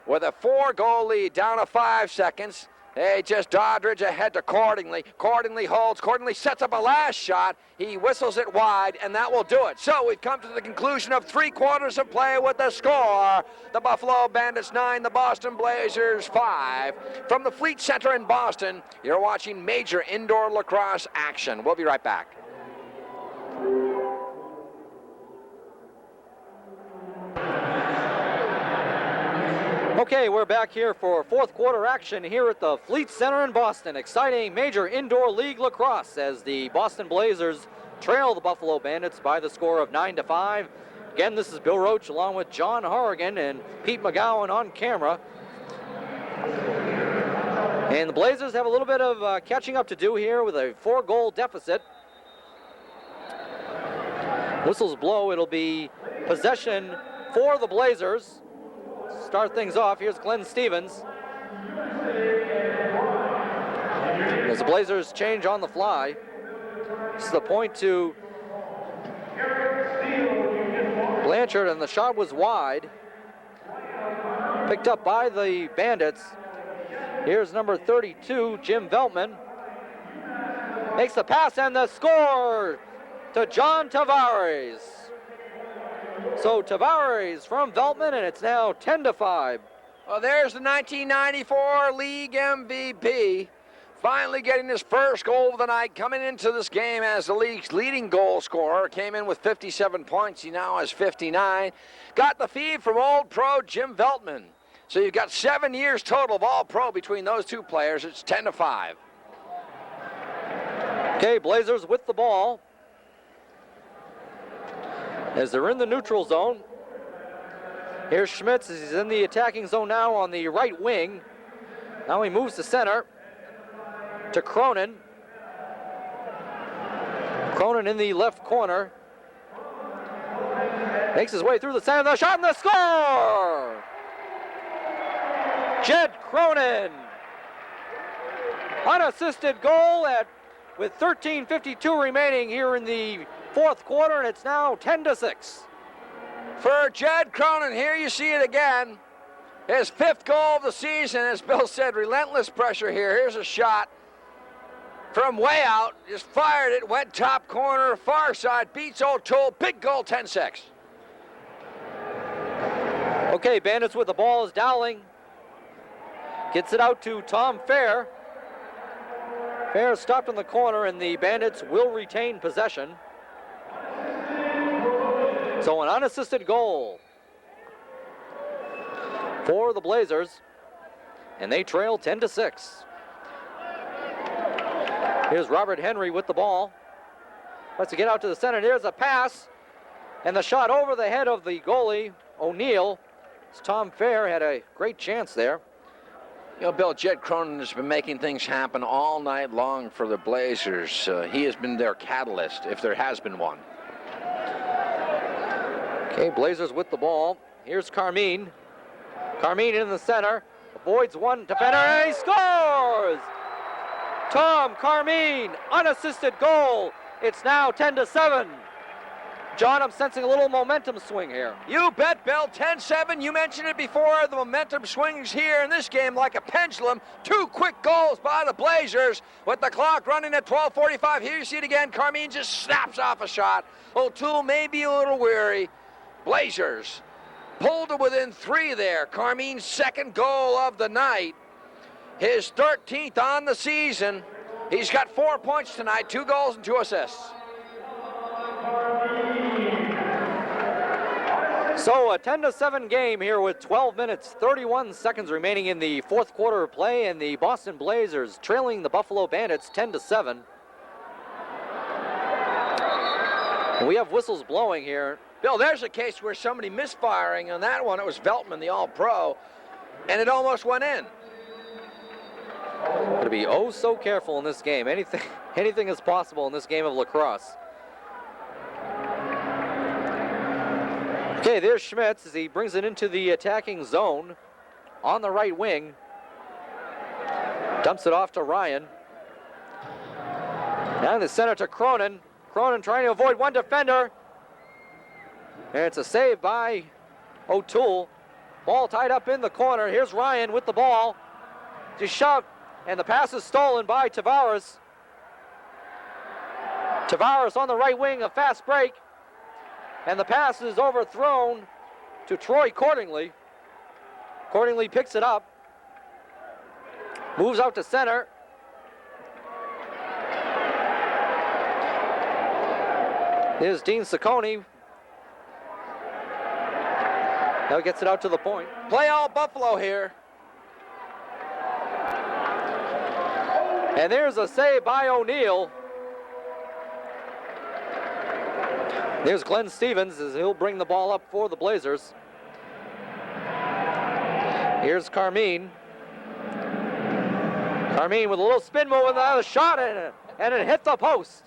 with a 4-goal lead, down to 5 seconds. They just Doddridge ahead to Cordingley. Cordingley holds. Cordingley sets up a last shot. He whistles it wide, and that will do it. So we've come to the conclusion of 3 quarters of play with the score. The Buffalo Bandits 9, the Boston Blazers 5. From the Fleet Center in Boston, you're watching major indoor lacrosse action. We'll be right back. Okay, we're back here for fourth quarter action here at the Fleet Center in Boston. Exciting major indoor league lacrosse as the Boston Blazers trail the Buffalo Bandits by the score of 9-5. Again, this is Bill Roache along with John Horrigan and Pete McGowan on camera. And the Blazers have a little bit of catching up to do here with a 4-goal deficit. Whistles blow, it'll be possession for the Blazers. Start things off, here's Glenn Stevens. As the Blazers change on the fly. This is the point to Blanchard, and the shot was wide. Picked up by the Bandits. Here's number 32, Jim Veltman. Makes the pass and the score to John Tavares. So Tavares from Veltman, and it's now 10-5. Well, there's the 1994 league MVP. Finally getting his first goal of the night, coming into this game as the league's leading goal scorer. Came in with 57 points. He now has 59. Got the feed from Old Pro Jim Veltman. So you've got 7 years total of All-Pro between those two players. It's 10-5. Okay, Blazers with the ball. As they're in the neutral zone. Here's Schmitz as he's in the attacking zone now on the right wing. Now he moves to center to Cronin. Cronin in the left corner. Makes his way through the center of the shot and the score! Jed Cronin. Unassisted goal with 13:52 remaining here in the fourth quarter, and it's now 10-6. For Jed Cronin, here you see it again. His 5th goal of the season, as Bill said, relentless pressure here. Here's a shot from way out, just fired it, went top corner, far side, beats O'Toole, big goal, 10-6. Okay, Bandits with the ball is Dowling. Gets it out to Tom Fair. Fair stopped in the corner, and the Bandits will retain possession. So an unassisted goal for the Blazers, and they trail 10-6. Here's Robert Henry with the ball. Wants to get out to the center. There's a pass, and the shot over the head of the goalie, O'Neill. Tom Fair had a great chance there. You know, Bill, Jed Cronin has been making things happen all night long for the Blazers. He has been their catalyst, if there has been one. Okay, Blazers with the ball. Here's Carmine. Carmine in the center. Avoids one defender, and he scores! Tom Carmine, unassisted goal. It's now 10-7. John, I'm sensing a little momentum swing here. You bet, Bill. 10-7. You mentioned it before. The momentum swings here in this game like a pendulum. 2 quick goals by the Blazers with the clock running at 12:45. Here you see it again. Carmine just snaps off a shot. O'Toole may be a little weary. Blazers pulled to within 3 there. Carmine's 2nd goal of the night. His 13th on the season. He's got 4 points tonight, 2 goals and 2 assists. So a 10-7 game here with 12 minutes, 31 seconds remaining in the fourth quarter of play, and the Boston Blazers trailing the Buffalo Bandits 10-7. We have whistles blowing here. Bill, there's a case where somebody misfiring on that one. It was Veltman, the All-Pro, and it almost went in. Got to be oh so careful in this game. Anything is possible in this game of lacrosse. Okay, there's Schmitz as he brings it into the attacking zone on the right wing. Dumps it off to Ryan. Now in the center to Cronin. Cronin trying to avoid one defender. And it's a save by O'Toole. Ball tied up in the corner. Here's Ryan with the ball. Just shoved, and the pass is stolen by Tavares. Tavares on the right wing, a fast break. And the pass is overthrown to Troy Cordingley. Cordingley picks it up. Moves out to center. Here's Dean Ciccone. Now gets it out to the point. Play all Buffalo here. And there's a save by O'Neill. There's Glenn Stevens as he'll bring the ball up for the Blazers. Here's Carmine. Carmine with a little spin move and the shot, and it hit the post.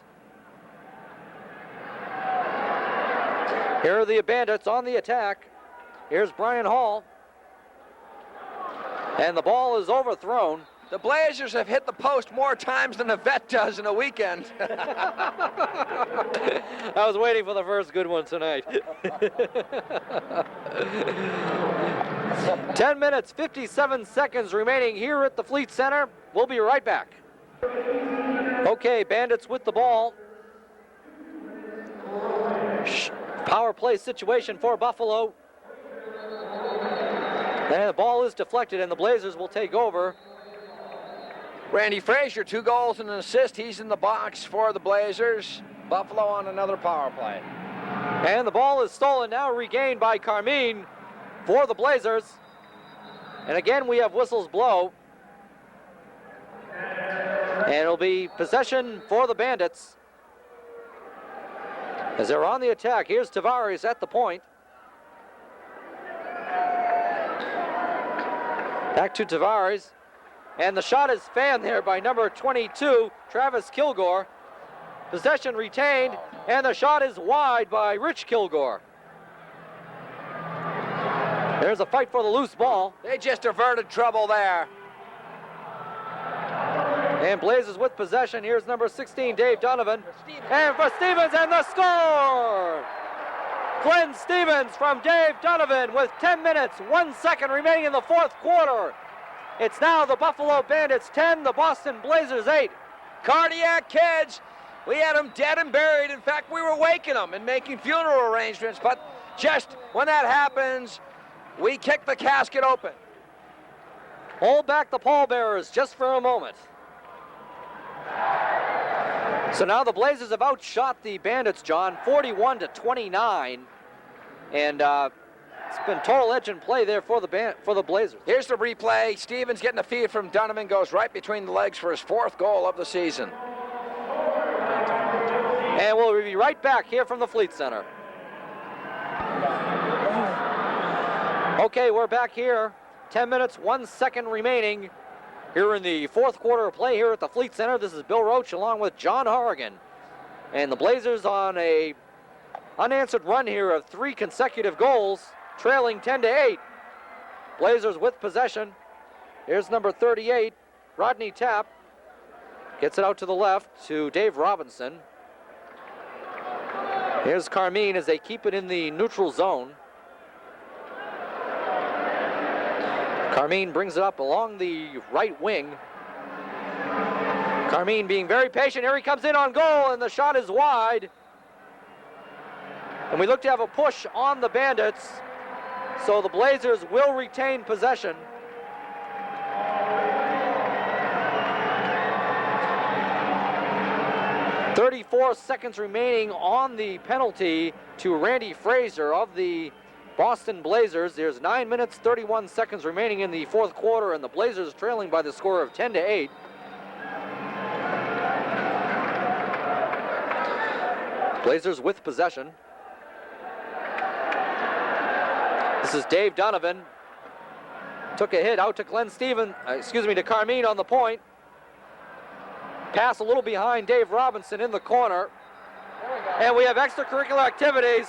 Here are the Bandits on the attack. Here's Brian Hall. And the ball is overthrown. The Blazers have hit the post more times than a vet does in a weekend. I was waiting for the first good one tonight. 10 minutes, 57 seconds remaining here at the Fleet Center. We'll be right back. Okay, Bandits with the ball. Power play situation for Buffalo. And the ball is deflected and the Blazers will take over. Randy Frazier, 2 goals and an assist. He's in the box for the Blazers. Buffalo on another power play. And the ball is stolen, now regained by Carmine for the Blazers. And again, we have whistles blow. And it'll be possession for the Bandits. As they're on the attack, here's Tavares at the point. Back to Tavares. And the shot is fanned there by number 22, Travis Kilgore. Possession retained, and the shot is wide by Rich Kilgore. There's a fight for the loose ball. They just averted trouble there. And Blazers with possession. Here's number 16, Dave Donovan. And for Stevens, and the score! Glenn Stevens from Dave Donovan with 10 minutes, 1 second remaining in the fourth quarter. It's now the Buffalo Bandits 10, the Boston Blazers 8. Cardiac kids. We had them dead and buried. In fact, we were waking them and making funeral arrangements. But just when that happens, we kick the casket open. Hold back the pallbearers just for a moment. So now the Blazers have outshot the Bandits, John, 41-29. And it's been total edge and play there for the Blazers. Here's the replay. Stevens getting a feed from Donovan, goes right between the legs for his 4th goal of the season. And we'll be right back here from the Fleet Center. Okay, we're back here. 10 minutes, 1 second remaining here in the fourth quarter of play here at the Fleet Center. This is Bill Roache along with John Horrigan. And the Blazers on a unanswered run here of 3 consecutive goals, trailing 10-8. Blazers with possession. Here's number 38, Rodney Tapp. Gets it out to the left to Dave Robinson. Here's Carmine as they keep it in the neutral zone. Carmine brings it up along the right wing. Carmine being very patient. Here he comes in on goal, and the shot is wide. And we look to have a push on the Bandits, so the Blazers will retain possession. .34 seconds remaining on the penalty to Randy Frazier of the Boston Blazers. There's 9 minutes, 31 seconds remaining in the fourth quarter, and the Blazers trailing by the score of 10-8. Blazers with possession. This is Dave Donovan. Took a hit out to to Carmine on the point. Pass a little behind Dave Robinson in the corner. And we have extracurricular activities.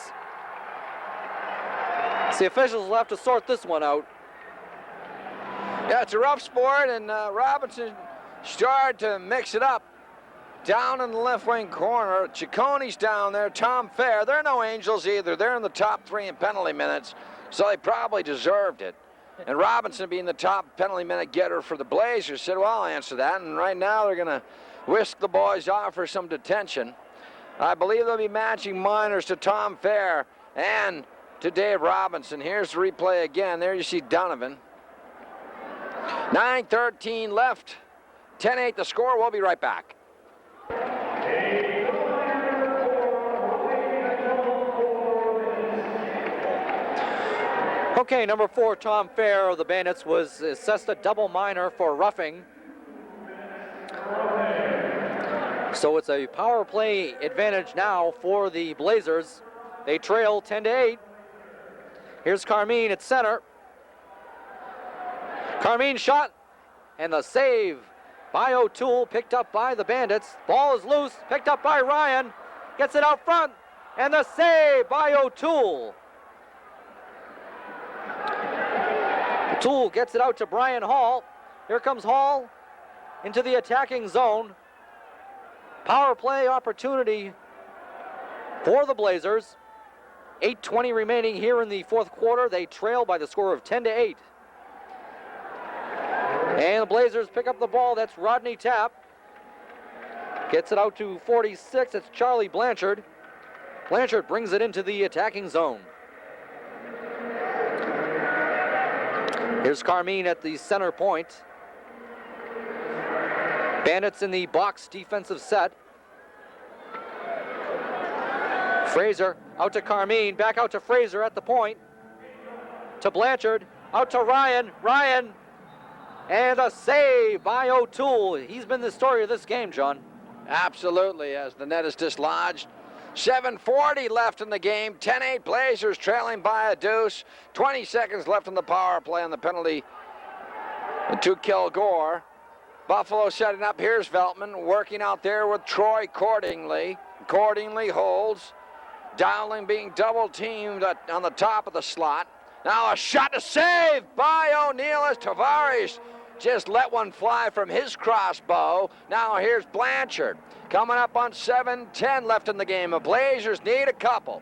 The officials will have to sort this one out. Yeah, it's a rough sport, and Robinson started to mix it up. Down in the left wing corner, Cicconi's down there, Tom Fair. They're no angels either. They're in the top 3 in penalty minutes, so they probably deserved it. And Robinson, being the top penalty minute getter for the Blazers, said, well, I'll answer that. And right now they're going to whisk the boys off for some detention. I believe they'll be matching minors to Tom Fair and to Dave Robinson. Here's the replay again. There you see Donovan. 9:13 left. 10-8 the score. We'll be right back. Okay, number 4, Tom Fair of the Bandits was assessed a double minor for roughing. So it's a power play advantage now for the Blazers. They trail 10-8. Here's Carmine at center. Carmine shot, and the save by O'Toole, picked up by the Bandits. Ball is loose, picked up by Ryan. Gets it out front, and the save by O'Toole. O'Toole gets it out to Brian Hall. Here comes Hall into the attacking zone. Power play opportunity for the Blazers. 8:20 remaining here in the fourth quarter. They trail by the score of 10-8. And the Blazers pick up the ball. That's Rodney Tapp. Gets it out to 46. It's Charlie Blanchard. Blanchard brings it into the attacking zone. Here's Carmine at the center point. Bandits in the box defensive set. Fraser out to Carmine, back out to Fraser at the point. To Blanchard, out to Ryan. Ryan, and a save by O'Toole. He's been the story of this game, John. Absolutely, as the net is dislodged. 7:40 left in the game. 10-8 Blazers trailing by a deuce. 20 seconds left in the power play on the penalty to Kilgore. Buffalo setting up. Here's Veltman working out there with Troy Cordingley. Cordingley holds. Dowling being double teamed on the top of the slot. Now a shot to save by O'Neill as Tavares just let one fly from his crossbow. Now here's Blanchard coming up on 7:10 left in the game. The Blazers need a couple.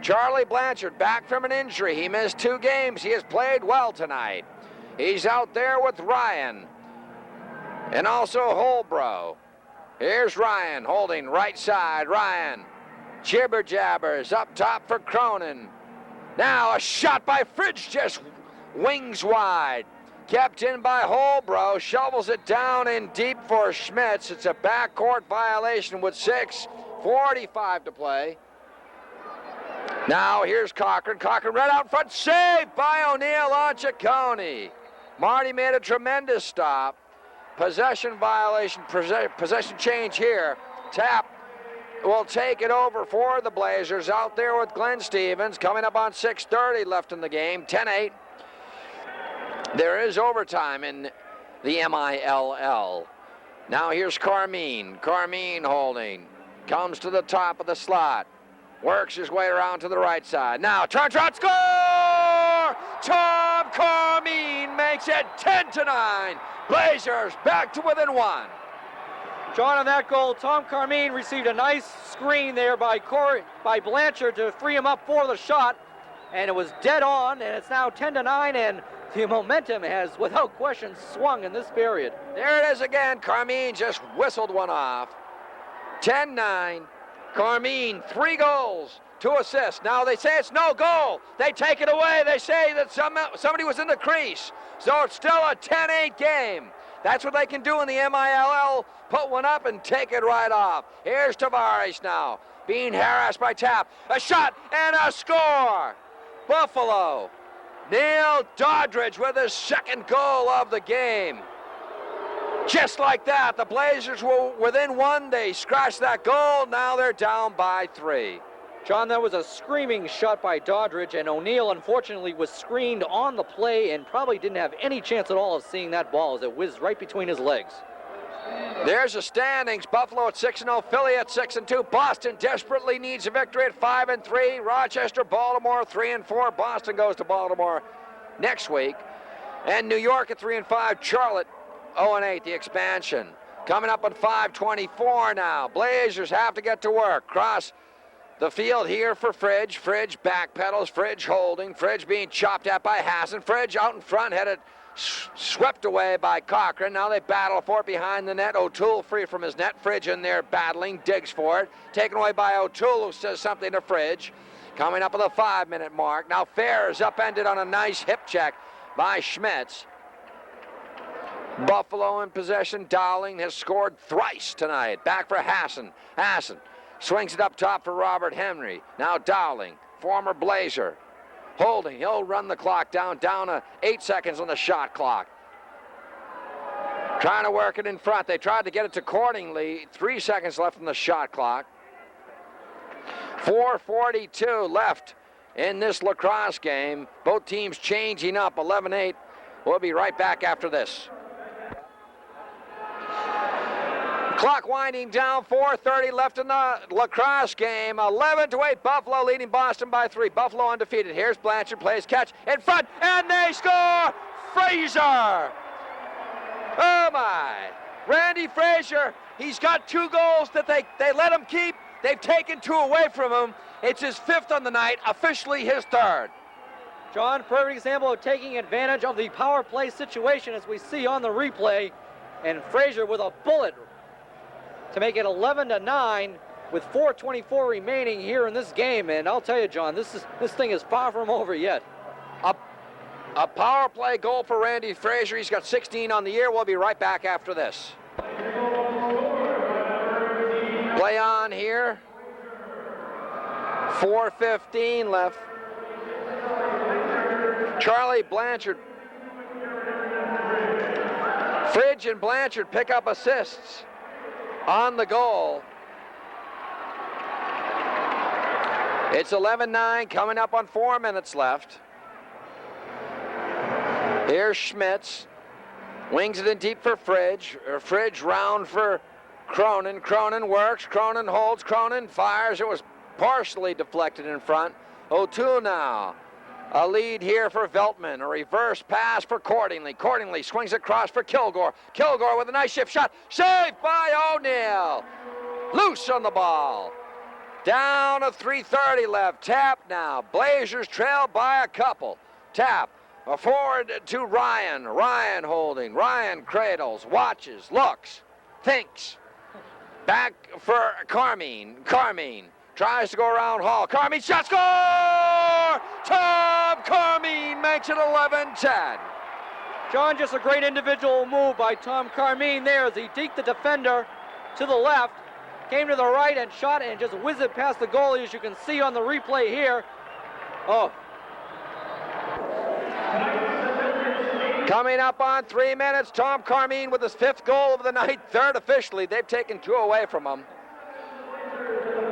Charlie Blanchard back from an injury. He missed 2 games. He has played well tonight. He's out there with Ryan and also Holbrow. Here's Ryan holding right side. Ryan jibber jabbers up top for Cronin. Now a shot by Fridge, just wings wide. Kept in by Holbrow, shovels it down in deep for Schmitz. It's a backcourt violation with 6:45 to play. Now here's Cochran. Cochran right out front, saved by O'Neill on Ciccone. Marty made a tremendous stop. Possession violation, possession change here. Tapp will take it over for the Blazers out there with Glenn Stevens. Coming up on 6:30 left in the game, 10-8. There is overtime in the M.I.L.L. Now here's Carmine. Carmine holding. Comes to the top of the slot. Works his way around to the right side. Now turns around, score! Tom Carmine makes it 10-9. Blazers back to within 1. John, on that goal, Tom Carmine received a nice screen there by Blanchard to free him up for the shot, and it was dead on, and it's now 10-9, and the momentum has, without question, swung in this period. There it is again. Carmine just whistled one off. 10-9. Carmine, 3 goals, 2 assists. Now they say it's no goal. They take it away. They say that somebody was in the crease. So it's still a 10-8 game. That's what they can do in the M.I.L.L. Put one up and take it right off. Here's Tavares now, being harassed by Tapp. A shot and a score. Buffalo. Neil Doddridge with his 2nd goal of the game. Just like that, the Blazers were within one. They scratched that goal. Now they're down by 3. John, that was a screaming shot by Doddridge, and O'Neill unfortunately was screened on the play and probably didn't have any chance at all of seeing that ball as it whizzed right between his legs. There's the standings. Buffalo at 6-0, Philly at 6-2. Boston desperately needs a victory at 5-3. Rochester, Baltimore 3-4. Boston goes to Baltimore next week. And New York at 3-5. Charlotte 0-8, the expansion. Coming up at 5:24 now. Blazers have to get to work. Cross the field here for Fridge. Fridge backpedals. Fridge holding. Fridge being chopped at by Hassan. Fridge out in front, headed swept away by Cochran. Now they battle for it behind the net. O'Toole free from his net. Fridge in there battling, digs for it. Taken away by O'Toole, who says something to Fridge. Coming up at the 5-minute mark. Now Fair is upended on a nice hip check by Schmitz. Buffalo in possession. Dowling has scored thrice tonight. Back for Hassan. Hassan swings it up top for Robert Henry. Now Dowling, former Blazer. Holding, he'll run the clock down to 8 seconds on the shot clock. Trying to work it in front. They tried to get it to Cordingley. 3 seconds left on the shot clock. 4:42 left in this lacrosse game. Both teams changing up. 11-8. We'll be right back after this. Clock winding down, 4:30 left in the lacrosse game. 11-8, Buffalo leading Boston by 3. Buffalo undefeated. Here's Blanchard, plays catch in front, and they score! Frazier! Oh my! Randy Frazier, he's got 2 goals that they let him keep. They've taken 2 away from him. It's his 5th on the night, officially his 3rd. John, perfect example of taking advantage of the power play situation as we see on the replay. And Frazier with a bullet to make it 11-9 with 4:24 remaining here in this game. And I'll tell you, John, this thing is far from over yet. A power play goal for Randy Frazier. He's got 16 on the year. We'll be right back after this. Play on here. 4:15 left. Charlie Blanchard. Fridge and Blanchard pick up assists on the goal. It's 11-9 coming up on 4 minutes left. Here's Schmitz. Wings it in deep for Fridge. Fridge round for Cronin. Cronin works. Cronin holds. Cronin fires. It was partially deflected in front. O'Toole now. A lead here for Veltman. A reverse pass for Cordingley. Cordingley swings across for Kilgore. Kilgore with a nice shift shot. Saved by O'Neill. Loose on the ball. Down to 3:30 left. Tap now. Blazers trail by a couple. Tap. Forward to Ryan. Ryan holding. Ryan cradles. Watches. Looks. Thinks. Back for Carmine. Carmine tries to go around Hall. Carmine shot, score! Tom Carmine makes it 11-10. John, just a great individual move by Tom Carmine there as he deked the defender to the left, came to the right and shot and just whizzed it past the goalie, as you can see on the replay here. Oh. Coming up on 3 minutes, Tom Carmine with his 5th goal of the night, 3rd officially. They've taken 2 away from him.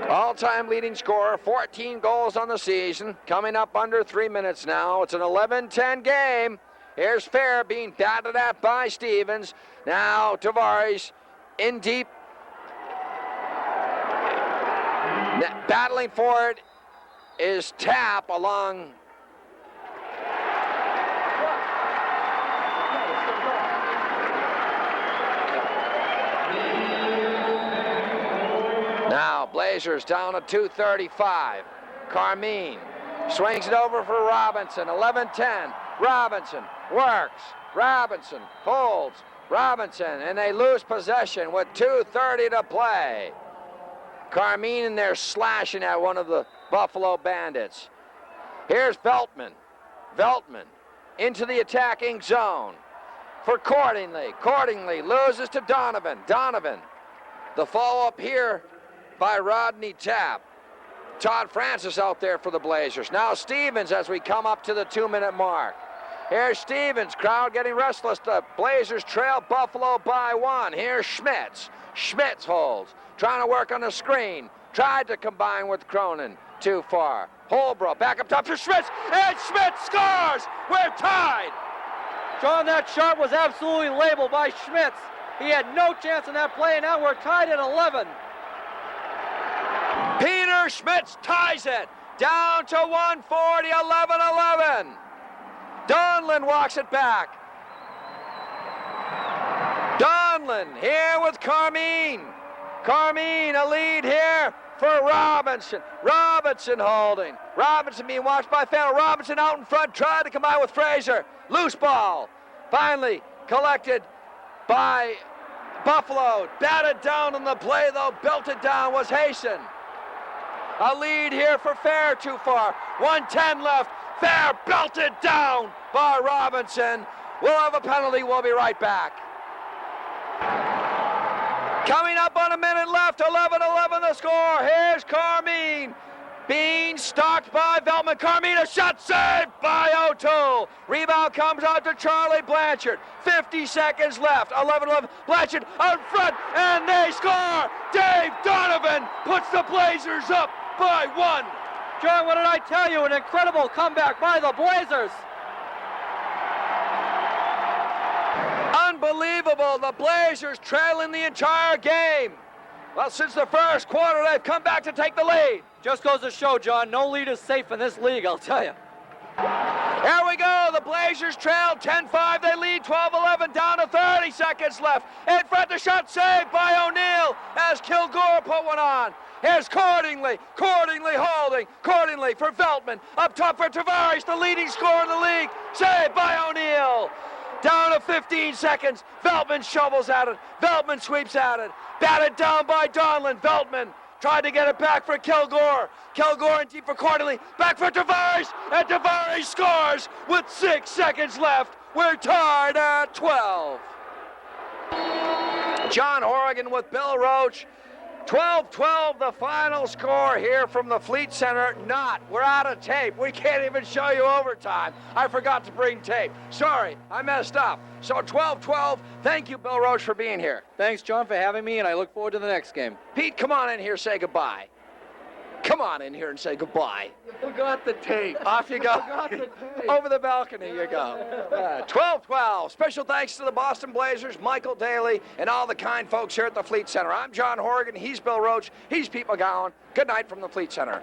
All-time leading scorer, 14 goals on the season. Coming up under 3 minutes now. It's an 11-10 game. Here's Fair being batted at by Stevens. Now Tavares in deep. Battling for it is Tap along. Now Blazers down to 2:35. Carmine swings it over for Robinson. 11-10. Robinson works. Robinson holds. Robinson, and they lose possession with 2:30 to play. Carmine in there slashing at one of the Buffalo Bandits. Here's Veltman. Veltman into the attacking zone for Cordingley. Cordingley loses to Donovan. Donovan. The follow-up here by Rodney Tapp. Todd Francis out there for the Blazers. Now Stevens as we come up to the 2-minute mark. Here's Stevens. Crowd getting restless. The Blazers trail Buffalo by 1. Here's Schmitz. Schmitz holds. Trying to work on the screen. Tried to combine with Cronin. Too far. Holbrook back up top to Schmitz. And Schmitz scores! We're tied! John, that shot was absolutely labeled by Schmitz. He had no chance in that play, and now we're tied at 11. Peter Schmitz ties it. Down to 140, 11-11. Donlin walks it back. Donlin here with Carmine. Carmine, a lead here for Robinson. Robinson holding. Robinson being watched by Fennell. Robinson out in front, tried to combine with Fraser. Loose ball. Finally collected by Buffalo. Batted down on the play, though. Belted down was Hasten. A lead here for Fair, too far. 1:10 left. Fair belted down by Robinson. We'll have a penalty. We'll be right back. Coming up on a minute left. 11-11 the score. Here's Carmine. Being stalked by Veltman. Carmine, a shot saved by O'Toole. Rebound comes out to Charlie Blanchard. 50 seconds left. 11-11. Blanchard out front, and they score. Dave Donovan puts the Blazers up by 1. John, what did I tell you? An incredible comeback by the Blazers. Unbelievable. The Blazers trailing the entire game. Well, since the first quarter, they've come back to take the lead. Just goes to show, John, no lead is safe in this league, I'll tell you. Here we go. The Blazers trail 10-5. They lead 12-11 down to 30 seconds left. In front, the shot saved by O'Neal as Kilgore put one on. Here's Cordingley. Cordingley holding. Cordingley for Veltman. Up top for Tavares, the leading scorer in the league. Saved by O'Neal. Down to 15 seconds. Veltman shovels at it. Veltman sweeps at it. Batted down by Donlin. Veltman tried to get it back for Kilgore. Kilgore in deep for Cordingley. Back for Tavares. And Tavares scores with 6 seconds left. We're tied at 12. John Horrigan with Bill Roache. 12-12 the final score here from the Fleet Center. We're out of tape. We can't even show you overtime. I forgot to bring tape. Sorry, I messed up. So 12-12, thank you, Bill Roache, for being here. Thanks, John, for having me, and I look forward to the next game. Pete, come on in here, say goodbye. Come on in here and say goodbye. You forgot the tape. Off you go. Forgot the tape. Over the balcony you go. 12-12. Special thanks to the Boston Blazers, Michael Daly, and all the kind folks here at the Fleet Center. I'm John Horrigan. He's Bill Roache. He's Pete McGowan. Good night from the Fleet Center.